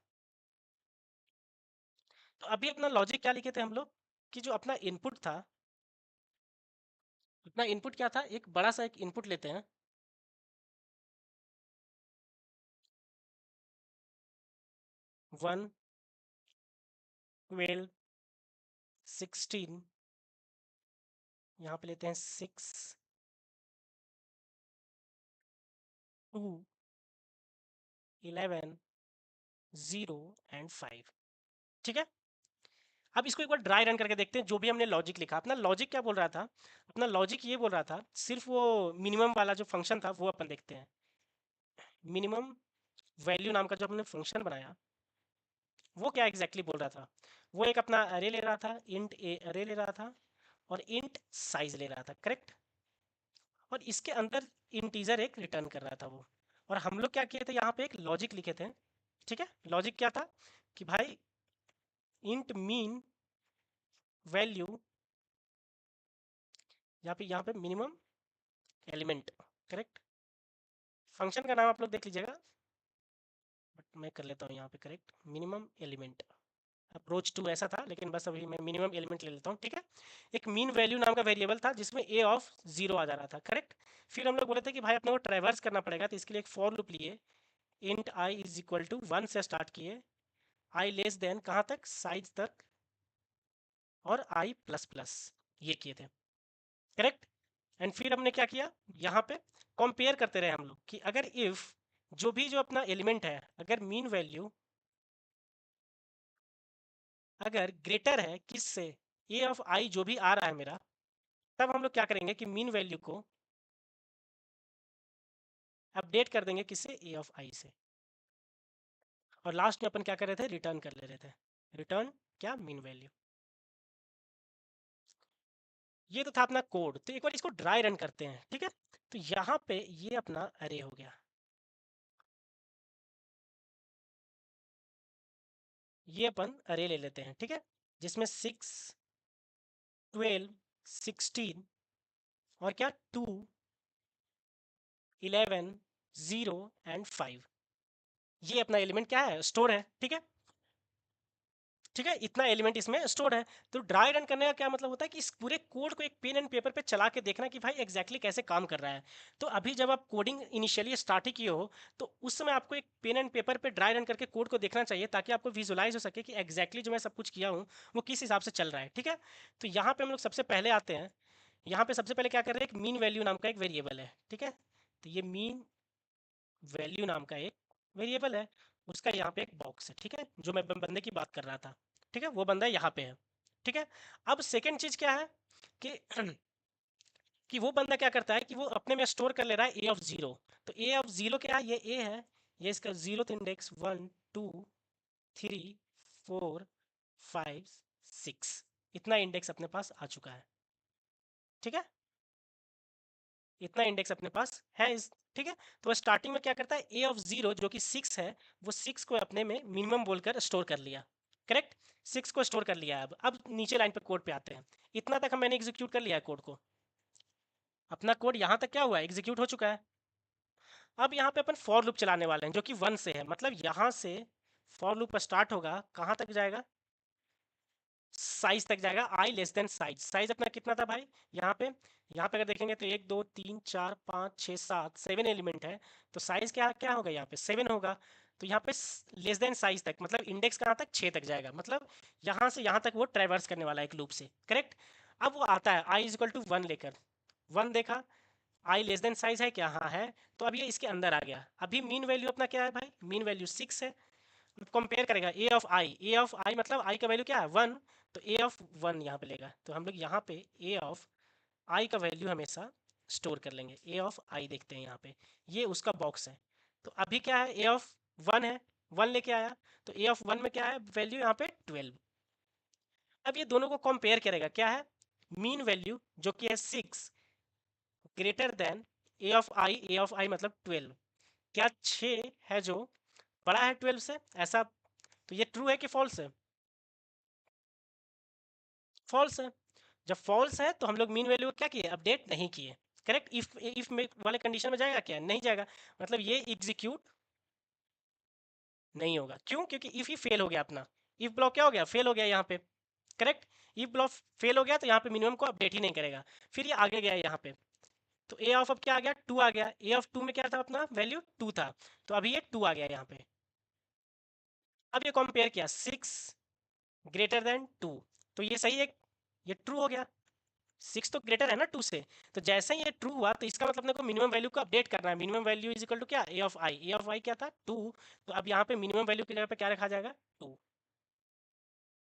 Speaker 1: तो अभी अपना लॉजिक क्या लिखे थे हम लोग, कि जो अपना इनपुट था, अपना इनपुट क्या था, एक बड़ा सा एक इनपुट लेते हैं, 1, 12, 16, यहाँ पे लेते हैं 6, 2, 11, 0 एंड 5। ठीक है, अब इसको एक बार ड्राई रन करके देखते हैं। जो भी हमने लॉजिक लिखा, अपना लॉजिक क्या बोल रहा था? अपना लॉजिक ये बोल रहा था, सिर्फ वो मिनिमम वाला जो फंक्शन था वो अपन देखते हैं। मिनिमम वैल्यू नाम का जो हमने फंक्शन बनाया, वो क्या एग्जैक्टली बोल रहा था? वो एक अपना अरे ले रहा था, इंट ए अरे ले रहा था, और इंट साइज ले रहा था, करेक्ट। और इसके अंदर इंटीजर एक रिटर्न कर रहा था वो। और हम लोग क्या किए थे, यहाँ पे एक लॉजिक लिखे थे। ठीक है, लॉजिक क्या था कि भाई इंट मीन वैल्यू, यहाँ पे मिनिमम एलिमेंट, करेक्ट। फंक्शन का नाम आप लोग देख लीजिएगा, बट मैं कर लेता हूँ यहाँ पे correct, minimum element. Approach two ऐसा था, लेकिन बस अभी मैं मिनिमम एलिमेंट ले लेता हूँ। ठीक है, एक मीन वैल्यू नाम का वेरिएबल था जिसमें ए ऑफ 0 आ जा रहा था, करेक्ट। फिर हम लोग बोले थे कि भाई अपने को ट्रैवर्स करना पड़ेगा, तो इसके लिए एक फॉर लूप लिए, int i is equal to 1 से स्टार्ट किए, आई लेस देन कहाँ तक, साइज तक, और आई प्लस प्लस, ये किए थे, करेक्ट। एंड फिर हमने क्या किया, यहाँ पे कंपेयर करते रहे हम लोग कि अगर इफ जो अपना एलिमेंट है, अगर मीन वैल्यू अगर ग्रेटर है किससे, ए ऑफ आई जो भी आ रहा है मेरा, तब हम लोग क्या करेंगे कि मीन वैल्यू को अपडेट कर देंगे किससे, ए ऑफ आई से। और लास्ट में अपन क्या कर रहे थे, रिटर्न कर ले रहे थे, रिटर्न क्या, मीन वैल्यू। ये तो था अपना कोड। तो एक बार इसको ड्राई रन करते हैं, ठीक है। तो यहाँ पे ये अपना अरे हो गया, ये अपन अरे ले लेते हैं, ठीक है, जिसमें 6, 12, 16 और क्या 2, 11, 0 एंड 5, ये अपना एलिमेंट क्या है, स्टोर है, ठीक है। ठीक है, इतना एलिमेंट इसमें स्टोर है। तो ड्राई रन करने का क्या मतलब होता है कि इस पूरे कोड को एक पेन एंड पेपर पे चला के देखना कि भाई एग्जैक्टली कैसे काम कर रहा है। तो अभी जब आप कोडिंग इनिशियली स्टार्ट ही किए हो, तो उस समय आपको एक पेन एंड पेपर पे ड्राई रन करके कोड को देखना चाहिए, ताकि आपको विजुलाइज हो सके कि एग्जैक्टली जो मैं सब कुछ किया हूँ वो किस हिसाब से चल रहा है, ठीक है। तो यहाँ पे हम लोग सबसे पहले आते हैं, यहाँ पे सबसे पहले क्या कर रहे हैं, एक मीन वैल्यू नाम का एक वेरिएबल है, ठीक है। तो ये मीन वैल्यू नाम का एक वेरिएबल है, उसका यहाँ पे एक बॉक्स है, ठीक है, जो मैं बंदे की बात कर रहा था, ठीक है, वो बंदा यहाँ पे है, ठीक है। अब सेकेंड चीज क्या है कि कि वो बंदा क्या करता है कि वो अपने में स्टोर कर ले रहा है ए ऑफ 0। तो ए ऑफ 0 क्या है, ये ए है, ये इसका 0th इंडेक्स 1, 2, 3, 4, 5, 6, इतना इंडेक्स अपने पास आ चुका है, ठीक है। इतना इंडेक्स अपने पास है इस, ठीक है। तो स्टार्टिंग में क्या करता है, ए ऑफ 0 जो कि 6 है, वो 6 को अपने में मिनिमम बोलकर स्टोर कर लिया, करेक्ट। 6 को स्टोर कर लिया है। अब नीचे लाइन पे कोड पे आते हैं। इतना तक मैंने एग्जीक्यूट कर लिया है कोड को, अपना कोड यहाँ तक क्या हुआ है, एग्जीक्यूट हो चुका है। अब यहाँ पे अपन फॉर लूप चलाने वाले हैं जो कि 1 से है, मतलब यहाँ से फॉर लूप स्टार्ट होगा, कहाँ तक जाएगा, साइज तक जाएगा, आई लेस देन साइज। साइज अपना कितना था भाई, यहाँ पे अगर देखेंगे तो 1, 2, 3, 4, 5, 6, 7, 7 एलिमेंट है। तो साइज क्या क्या होगा, यहाँ पे 7 होगा। तो यहाँ पे लेस देन साइज तक मतलब इंडेक्स कहाँ तक, 6 तक जाएगा, मतलब यहाँ से यहाँ तक वो ट्रैवर्स करने वाला है एक लूप से, करेक्ट। अब वो आता है आई इज इक्वल टू 1 लेकर, 1 देखा, आई लेस देन साइज है क्या, हाँ है। तो अब ये इसके अंदर आ गया। अभी मीन वैल्यू अपना क्या है भाई, मीन वैल्यू 6 है। कंपेयर करेगा ए ऑफ आई मतलब आई का वैल्यू क्या है 1, तो ए ऑफ 1 यहाँ पे लेगा। तो हम लोग यहाँ पे ए ऑफ आई का वैल्यू हमेशा स्टोर कर लेंगे। ए ऑफ आई देखते हैं यहाँ पे, ये उसका बॉक्स है। तो अभी क्या है, ए ऑफ 1 है, 1 लेके आया, तो ए ऑफ 1 में क्या है वैल्यू यहाँ पे 12। अब ये दोनों को कंपेयर करेगा, क्या है, मीन वैल्यू जो कि है 6 ग्रेटर देन ए ऑफ आई मतलब 12, क्या 6 है जो बड़ा है 12 से, ऐसा। तो ये ट्रू है कि फॉल्स है, फॉल्स है। जब फॉल्स है तो हम लोग मीन वैल्यू क्या किए, अपडेट नहीं किए, करेक्ट। इफ में वाले कंडीशन में जाएगा क्या, नहीं जाएगा, मतलब ये एग्जीक्यूट नहीं होगा। क्यों, क्योंकि इफ ही फेल हो गया अपना, इफ ब्लॉक क्या हो गया, फेल हो गया यहाँ पे, करेक्ट। इफ ब्लॉक फेल हो गया तो यहाँ पे मिनिमम को अपडेट ही नहीं करेगा। फिर ये आगे गया यहाँ पे, तो ए ऑफ अब क्या आ गया, 2 आ गया। ए ऑफ 2 में क्या था अपना वैल्यू 2 था, तो अभी ये 2 आ गया यहाँ पे। अब ये कंपेयर किया 6 ग्रेटर देन 2, तो ये सही है, ये ट्रू हो गया। 6 तो ग्रेटर है ना 2 से, तो जैसे ही ये ट्रू हुआ तो इसका मतलब अपने को मिनिमम वैल्यू को अपडेट करना है। Minimum value is equal to क्या, a of I. A of आई क्या था 2, तो अब यहाँ पे मिनिमम वैल्यू की जगह पे क्या रखा जाएगा 2।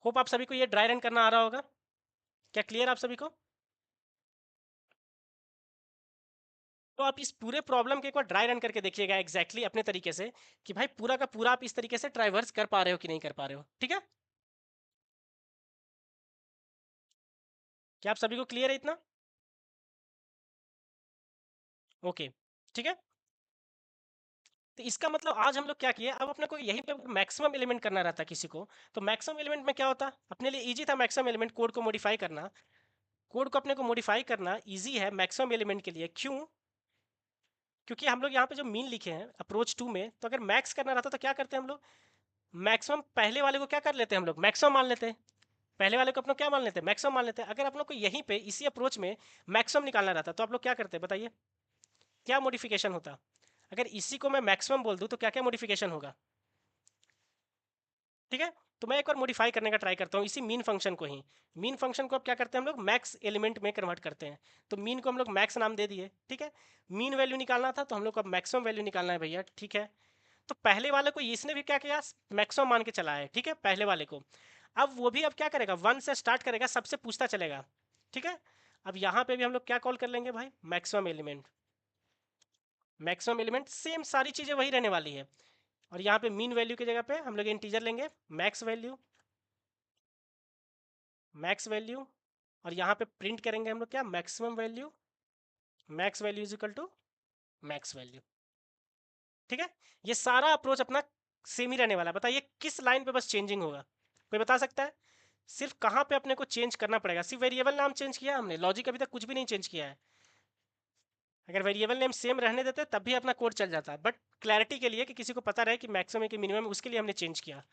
Speaker 1: होप आप सभी को ये ड्राई रन करना आ रहा होगा, क्या क्लियर आप सभी को? तो आप इस पूरे प्रॉब्लम के एक बार ड्राई रन करके देखिएगा एग्जैक्टली अपने तरीके से कि भाई पूरा का पूरा आप इस तरीके से ट्राइवर्स कर पा रहे हो कि नहीं कर पा रहे हो, ठीक है? क्या आप सभी को क्लियर है इतना? ओके, ठीक है। तो इसका मतलब आज हम लोग क्या किए, अब अपने को यहीं पे मैक्सिमम एलिमेंट करना रहता किसी को, तो मैक्सिमम एलिमेंट में क्या होता अपने लिए इजी था, मैक्सिमम एलिमेंट कोड को मॉडिफाई करना। कोड को अपने को मॉडिफाई करना इजी है मैक्सिमम एलिमेंट के लिए, क्यों? क्योंकि हम लोग यहाँ पे जो मीन लिखे हैं अप्रोच 2 में, तो अगर मैक्स करना रहता तो क्या करते हैं हम लोग, मैक्सिमम पहले वाले को क्या कर लेते हैं हम लोग, मैक्सिमम मान लेते हैं। पहले वाले को अपना क्या मान लेते हैं, मैक्सिमम मान लेते हैं। अगर आप लोग को यहीं पे इसी अप्रोच में मैक्सिमम निकालना रहता तो आप लोग क्या करते हैं बताइए, क्या मॉडिफिकेशन होता? अगर इसी को मैं मैक्सिमम बोल दूं तो क्या क्या मॉडिफिकेशन होगा, ठीक है? तो मैं एक बार मॉडिफाई करने का ट्राई करता हूँ इसी मीन फंक्शन को ही। मीन फंक्शन को अब क्या करते हैं हम लोग, मैक्स एलिमेंट में कन्वर्ट करते हैं। तो मीन को हम लोग मैक्स नाम दे दिए, ठीक है। मीन वैल्यू निकालना था तो हम लोग को अब मैक्सिमम वैल्यू निकालना है भैया, ठीक है। तो पहले वाले को इसने भी क्या किया, मैक्सिमम मान के चला है, ठीक है, पहले वाले को। अब वो भी अब क्या करेगा, 1 से स्टार्ट करेगा, सबसे पूछता चलेगा, ठीक है। अब यहाँ पे भी हम लोग क्या कॉल कर लेंगे भाई, maximum element. Maximum element same सारी चीज़ें वही रहने वाली है। और यहाँ पे मीन वैल्यू की जगह पे हम लोग इंटीजर लेंगे, मैक्स वैल्यू, मैक्स वैल्यू। और यहाँ पे प्रिंट करेंगे हम लोग क्या, maximum value, max value is equal to max value, ठीक है। ये सारा अप्रोच अपना सेम ही रहने वाला है। बताइए किस लाइन पे बस चेंजिंग होगा, कोई बता सकता है? सिर्फ कहाँ पे अपने को चेंज करना पड़ेगा, सिर्फ वेरिएबल नाम चेंज किया हमने, लॉजिक अभी तक कुछ भी नहीं चेंज किया है। अगर वेरिएबल नेम सेम रहने देते तब भी अपना कोड चल जाता, बट क्लैरिटी के लिए कि किसी को पता रहे कि मैक्सिमम है कि मिनिमम, उसके लिए हमने चेंज किया।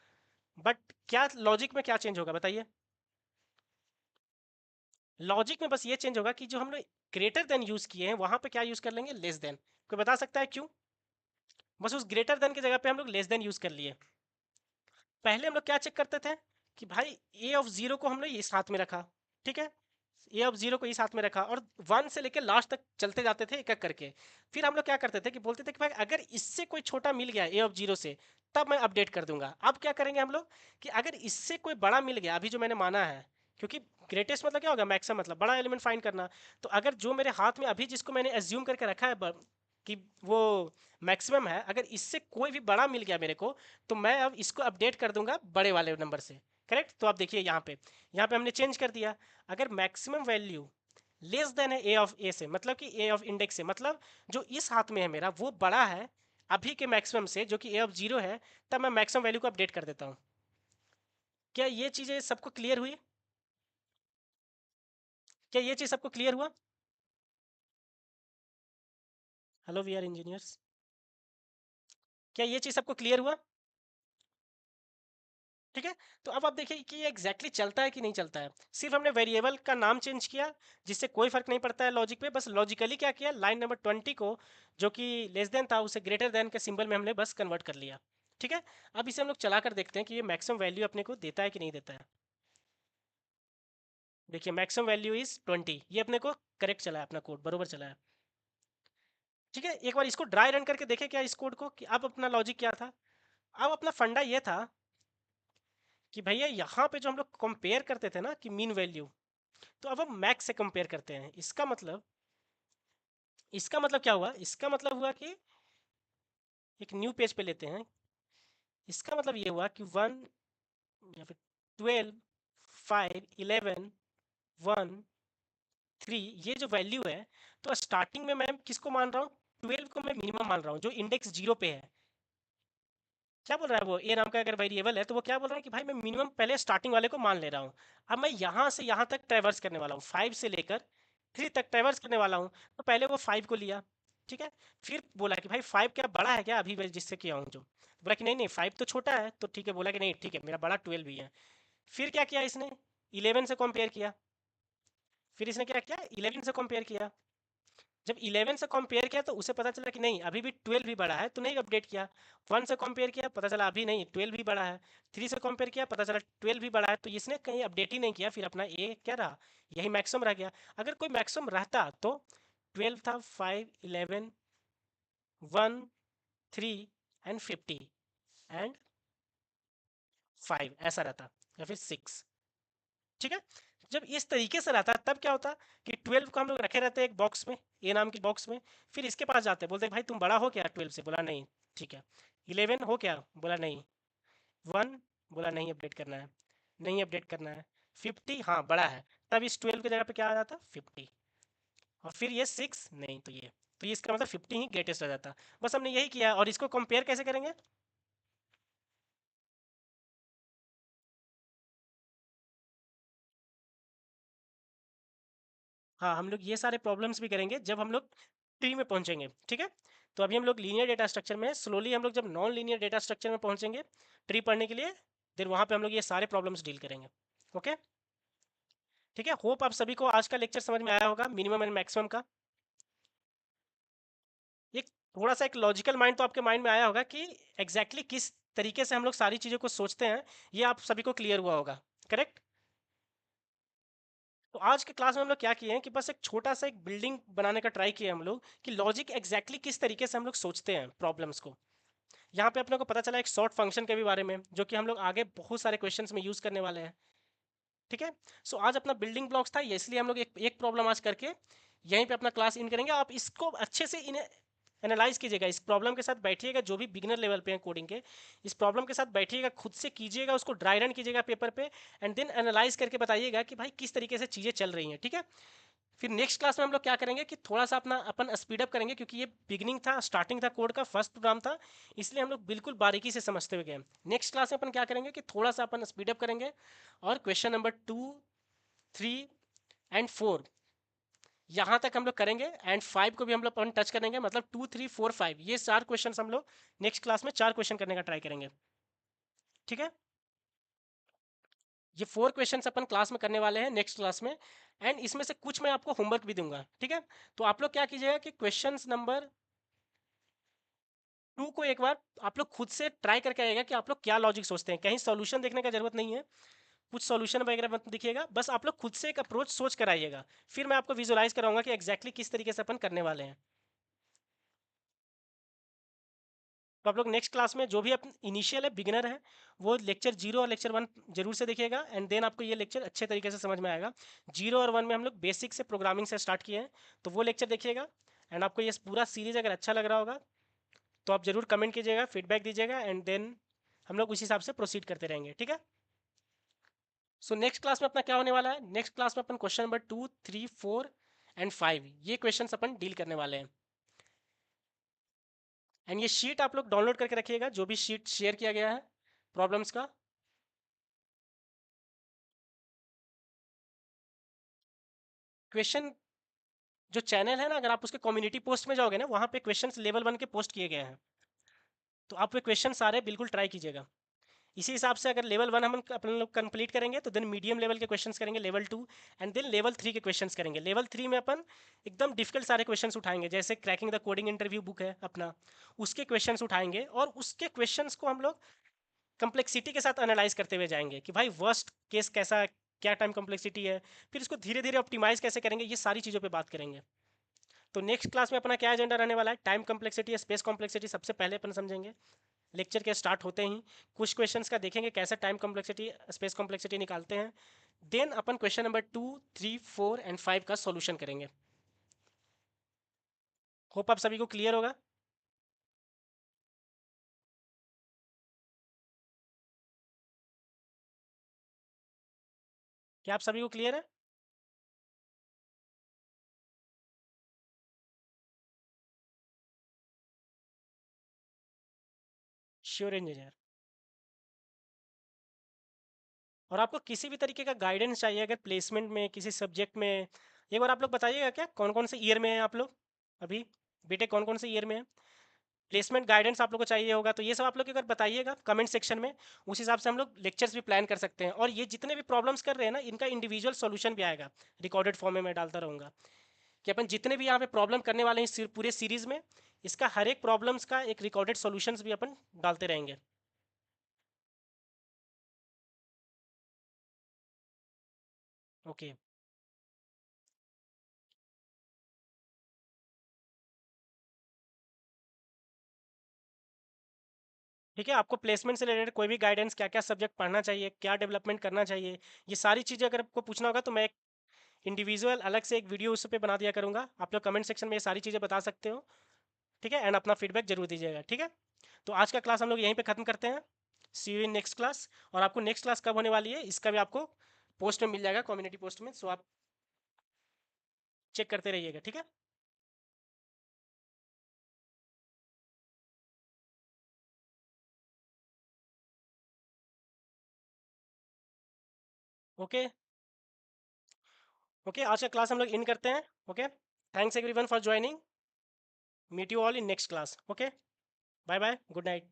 Speaker 1: बट क्या लॉजिक में क्या चेंज होगा बताइए? लॉजिक में बस ये चेंज होगा कि जो हम लोग ग्रेटर देन यूज किए हैं वहां पे क्या यूज कर लेंगे, लेस देन। कोई बता सकता है क्यों? बस उस ग्रेटर देन की जगह पे हम लोग लेस देन यूज कर लिए। पहले हम लोग क्या चेक करते थे कि भाई ए ऑफ जीरो को हम लोग इस हाथ में रखा, ठीक है, ए ऑफ जीरो को इस हाथ में रखा और 1 से लेकर लास्ट तक चलते जाते थे एक एक करके। फिर हम लोग क्या करते थे कि बोलते थे कि भाई अगर इससे कोई छोटा मिल गया ए ऑफ जीरो से तब मैं अपडेट कर दूंगा। अब क्या करेंगे हम लोग कि अगर इससे कोई बड़ा मिल गया, अभी जो मैंने माना है, क्योंकि ग्रेटेस्ट मतलब क्या होगा, मैक्सिमम मतलब बड़ा एलिमेंट फाइंड करना। तो अगर जो मेरे हाथ में अभी जिसको मैंने एज्यूम करके रखा है कि वो मैक्सिमम है, अगर इससे कोई भी बड़ा मिल गया मेरे को, तो मैं अब इसको अपडेट कर दूंगा बड़े वाले नंबर से। करेक्ट? तो आप देखिए यहाँ पे हमने चेंज कर दिया। अगर मैक्सिमम वैल्यू लेस देन है ए ऑफ ए से, मतलब कि ए ऑफ इंडेक्स से, मतलब जो इस हाथ में है मेरा वो बड़ा है अभी के मैक्सिमम से जो कि ए ऑफ जीरो है, तब मैं मैक्सिमम वैल्यू को अपडेट कर देता हूँ। क्या ये चीज़ें सबको क्लियर हुई? क्या ये चीज़ सबको क्लियर हुआ? हेलो वी आर इंजीनियर्स, क्या ये चीज़ सबको क्लियर हुआ? ठीक है। तो अब आप देखिए कि ये एग्जैक्टली चलता है कि नहीं चलता है। सिर्फ हमने वेरिएबल का नाम चेंज किया जिससे कोई फर्क नहीं पड़ता है लॉजिक पे, बस लॉजिकली क्या किया, लाइन नंबर 20 को जो कि लेस देन था उसे ग्रेटर देन के सिंबल में हमने बस कन्वर्ट कर लिया, ठीक है। अब इसे हम लोग चला कर देखते हैं कि ये मैक्सिमम वैल्यू अपने को देता है कि नहीं देता है। देखिए मैक्सिमम वैल्यू इज 20, ये अपने को करेक्ट चला है, अपना कोड बरोबर चला है, ठीक है। एक बार इसको ड्राई रन करके देखे क्या इस कोड को, कि अब अपना लॉजिक क्या था। अब अपना फंडा ये था कि भैया यहाँ पे जो हम लोग कंपेयर करते थे ना कि मीन वैल्यू, तो अब हम मैक्स से कंपेयर करते हैं। इसका मतलब क्या हुआ, इसका मतलब हुआ कि एक न्यू पेज पे लेते हैं। इसका मतलब ये हुआ कि 1 या फिर 12, 5, 11, 1, 3, ये जो वैल्यू है, तो स्टार्टिंग में मैं किसको मान रहा हूँ, 12 को मैं मिनिमम मान रहा हूँ जो इंडेक्स जीरो पे है। क्या बोल रहा है वो, ए नाम का अगर वेरिएबल है तो वो क्या बोल रहा है कि भाई मैं मिनिमम पहले स्टार्टिंग वाले को मान ले रहा हूँ। अब मैं यहाँ से यहाँ तक ट्रेवर्स करने वाला हूँ, 5 से लेकर 3 तक ट्रेवर्स करने वाला हूँ। तो पहले वो 5 को लिया, ठीक है। फिर बोला कि भाई 5 क्या बड़ा है क्या अभी मैं जिससे किया हूँ जो, बोला कि नहीं नहीं 5 तो छोटा है, तो ठीक है, बोला कि नहीं ठीक है मेरा बड़ा 12 भी है। फिर क्या किया इसने, 11 से कंपेयर किया। फिर इसने क्या किया, 11 से कंपेयर किया। जब 11 से कंपेयर किया तो उसे पता चला कि नहीं अभी भी 12 भी बड़ा है, तो नहीं अपडेट किया। 1 से कंपेयर किया, पता चला अभी नहीं 12 भी बड़ा है। 3 से कंपेयर किया, पता चला 12 भी बड़ा है, तो इसने कहीं अपडेट ही नहीं किया, फिर अपना ए क्या रहा, यही मैक्सिमम रह गया। अगर कोई मैक्सिमम रहता तो 12 था, 5, 11, 1, 3 एंड 50 एंड 5 ऐसा रहता, या फिर 6। ठीक है। जब इस तरीके से रहता तब क्या होता कि 12 को हम लोग रखे रहते एक बॉक्स में, ए नाम के बॉक्स में। फिर इसके पास जाते बोलते भाई तुम बड़ा हो क्या 12 से, बोला नहीं, ठीक है। 11 हो क्या, बोला नहीं। 1, बोला नहीं अपडेट करना है, नहीं अपडेट करना है। 50, हाँ बड़ा है, तब इस 12 की जगह पे क्या आ जाता 50। और फिर ये 6 नहीं, तो ये इसका मतलब 50 ही ग्रेटेस्ट आ जाता। बस हमने यही किया। और इसको कंपेयर कैसे करेंगे? हाँ, हम लोग ये सारे प्रॉब्लम्स भी करेंगे जब हम लोग ट्री में पहुंचेंगे, ठीक है। तो अभी हम लोग लीनियर डेटा स्ट्रक्चर में, स्लोली हम लोग जब नॉन लीनियर डेटा स्ट्रक्चर में पहुंचेंगे ट्री पढ़ने के लिए, फिर वहां पे हम लोग ये सारे प्रॉब्लम्स डील करेंगे। ओके, ठीक है। होप आप सभी को आज का लेक्चर समझ में आया होगा, मिनिमम एंड मैक्सिमम का। एक थोड़ा सा एक लॉजिकल माइंड तो आपके माइंड में आया होगा कि एग्जैक्टली किस तरीके से हम लोग सारी चीज़ों को सोचते हैं, ये आप सभी को क्लियर हुआ होगा, करेक्ट। तो आज के क्लास में हम लोग क्या किए हैं कि बस एक छोटा सा एक बिल्डिंग बनाने का ट्राई किया हम लोग कि लॉजिक एग्जैक्टली किस तरीके से हम लोग सोचते हैं प्रॉब्लम्स को। यहाँ पे अपने को पता चला एक शॉर्ट फंक्शन के भी बारे में, जो कि हम लोग आगे बहुत सारे क्वेश्चंस में यूज करने वाले हैं, ठीक है। सो आज अपना बिल्डिंग ब्लॉक्स था ये, इसलिए हम लोग एक प्रॉब्लम आज करके यहीं पे अपना क्लास इन करेंगे। आप इसको अच्छे से इन एनालाइज कीजिएगा, इस प्रॉब्लम के साथ बैठिएगा, जो भी बिगिनर लेवल पे हैं कोडिंग के, इस प्रॉब्लम के साथ बैठिएगा, खुद से कीजिएगा, उसको ड्राई रन कीजिएगा पेपर पे, एंड देन एनालाइज करके बताइएगा कि भाई किस तरीके से चीज़ें चल रही हैं, ठीक है। फिर नेक्स्ट क्लास में हम लोग क्या करेंगे कि थोड़ा सा अपना अपन स्पीड अप करेंगे, क्योंकि ये बिगिनिंग था, स्टार्टिंग था, कोड का फर्स्ट प्रोग्राम था, इसलिए हम लोग बिल्कुल बारीकी से समझते हुए गए। नेक्स्ट क्लास में अपन क्या करेंगे कि थोड़ा सा अपन स्पीड अप करेंगे, और क्वेश्चन नंबर 2, 3 एंड 4 यहाँ तक हम लोग करेंगे, एंड 5 को भी हम लोग अपन टच करेंगे, मतलब 2, 3, 4, 5 ये 4 क्वेश्चन हम लोग नेक्स्ट क्लास में 4 क्वेश्चन करने का ट्राई करेंगे, ठीक है। ये 4 क्वेश्चंस अपन क्लास में करने वाले हैं नेक्स्ट क्लास में, एंड इसमें से कुछ मैं आपको होमवर्क भी दूंगा, ठीक है। तो आप लोग क्या कीजिएगा कि क्वेश्चंस नंबर 2 को एक बार आप लोग खुद से ट्राई करके आइएगा कि आप लोग क्या लॉजिक सोचते हैं, कहीं सॉल्यूशन देखने का जरूरत नहीं है, कुछ सॉल्यूशन वगैरह मत दिखिएगा, बस आप लोग खुद से एक अप्रोच सोच कर आइएगा, फिर मैं आपको विजुलाइज कराऊंगा कि एग्जैक्टली किस तरीके से अपन करने वाले हैं। तो आप लोग नेक्स्ट क्लास में जो भी अपन इनिशियल है, बिगिनर है, वो लेक्चर 0 और लेक्चर 1 जरूर से देखिएगा, एंड देन आपको ये लेक्चर अच्छे तरीके से समझ में आएगा। 0 और 1 में हम लोग बेसिक से प्रोग्रामिंग से स्टार्ट किए हैं, तो वो लेक्चर देखिएगा। एंड आपको ये पूरा सीरीज अगर अच्छा लग रहा होगा तो आप जरूर कमेंट कीजिएगा, फीडबैक दीजिएगा, एंड देन हम लोग उस हिसाब से प्रोसीड करते रहेंगे, ठीक है। सो नेक्स्ट क्लास में अपना क्या होने वाला है, नेक्स्ट क्लास में अपन क्वेश्चन नंबर 2, 3, 4 एंड 5 ये क्वेश्चन अपन डील करने वाले हैं। एंड ये शीट आप लोग डाउनलोड करके रखिएगा, जो भी शीट शेयर किया गया है प्रॉब्लम्स का। क्वेश्चन जो चैनल है ना, अगर आप उसके कम्युनिटी पोस्ट में जाओगे ना, वहाँ पे क्वेश्चंस लेवल 1 के पोस्ट किए गए हैं, तो आप वे क्वेश्चन सारे बिल्कुल ट्राई कीजिएगा। इसी हिसाब से अगर लेवल 1 हम अपन लोग कंप्लीट करेंगे, तो देन मीडियम लेवल के क्वेश्चंस करेंगे लेवल 2, एंड देन लेवल 3 के क्वेश्चंस करेंगे। लेवल 3 में अपन एकदम डिफिकल्ट सारे क्वेश्चंस उठाएंगे, जैसे cracking the coding interview book है अपना, उसके क्वेश्चंस उठाएंगे, और उसके क्वेश्चंस को हम लोग कम्प्लेक्सिटी के साथ एनालाइज करते हुए जाएंगे कि भाई वर्स्ट केस कैसा है, क्या टाइम कम्प्लेक्सिटी है, फिर इसको धीरे धीरे ऑप्टिमाइज कैसे करेंगे, ये सारी चीज़ों पे बात करेंगे। तो नेक्स्ट क्लास में अपना क्या एजेंडा रहने वाला है, टाइम कम्प्लेक्सिटी, स्पेस कॉम्प्लेक्सिटी सबसे पहले अपन समझेंगे। लेक्चर के स्टार्ट होते ही कुछ क्वेश्चंस का देखेंगे कैसे टाइम कॉम्प्लेक्सिटी स्पेस कॉम्प्लेक्सिटी निकालते हैं, देन अपन क्वेश्चन नंबर 2, 3, 4 एंड 5 का सॉल्यूशन करेंगे। होप आप सभी को क्लियर होगा। क्या आप सभी को क्लियर है? Sure engineer. और आपको किसी भी तरीके का गाइडेंस चाहिए अगर प्लेसमेंट में किसी सब्जेक्ट में, एक बार आप लोग बताइएगा क्या कौन कौन से ईयर में हैं आप लोग अभी, बेटे कौन कौन से ईयर में है, प्लेसमेंट गाइडेंस आप लोग को चाहिए होगा, तो ये सब आप लोग एक बार बताइएगा कमेंट सेक्शन में। उस हिसाब से हम लोग लेक्चर्स भी प्लान कर सकते हैं, और ये जितने भी प्रॉब्लम्स कर रहे हैं ना, इनका इंडिविजुअल सॉल्यूशन भी आएगा, रिकॉर्डेड फॉर्म में मैं डालता रहूँगा। कि अपन जितने भी यहाँ पे प्रॉब्लम करने वाले हैं इस पूरे सीरीज में, इसका हर एक प्रॉब्लम्स का एक रिकॉर्डेड सॉल्यूशंस भी अपन डालते रहेंगे। ओके। ठीक है, आपको प्लेसमेंट से रिलेटेड कोई भी गाइडेंस, क्या क्या सब्जेक्ट पढ़ना चाहिए, क्या डेवलपमेंट करना चाहिए, ये सारी चीज़ें अगर आपको पूछना होगा तो मैं एक इंडिविजुअल अलग से एक वीडियो उस पे बना दिया करूँगा। आप लोग कमेंट सेक्शन में ये सारी चीज़ें बता सकते हो। ठीक है, एंड अपना फीडबैक जरूर दीजिएगा। ठीक है, तो आज का क्लास हम लोग यहीं पे ख़त्म करते हैं। सी यू इन नेक्स्ट क्लास। और आपको नेक्स्ट क्लास कब होने वाली है इसका भी आपको पोस्ट में मिल जाएगा, कम्युनिटी पोस्ट में, सो आप चेक करते रहिएगा। ठीक है। ओके। ओके, आज का क्लास हम लोग इन करते हैं। Okay, thanks everyone for joining. Meet you all in next class. Okay, bye bye, good night.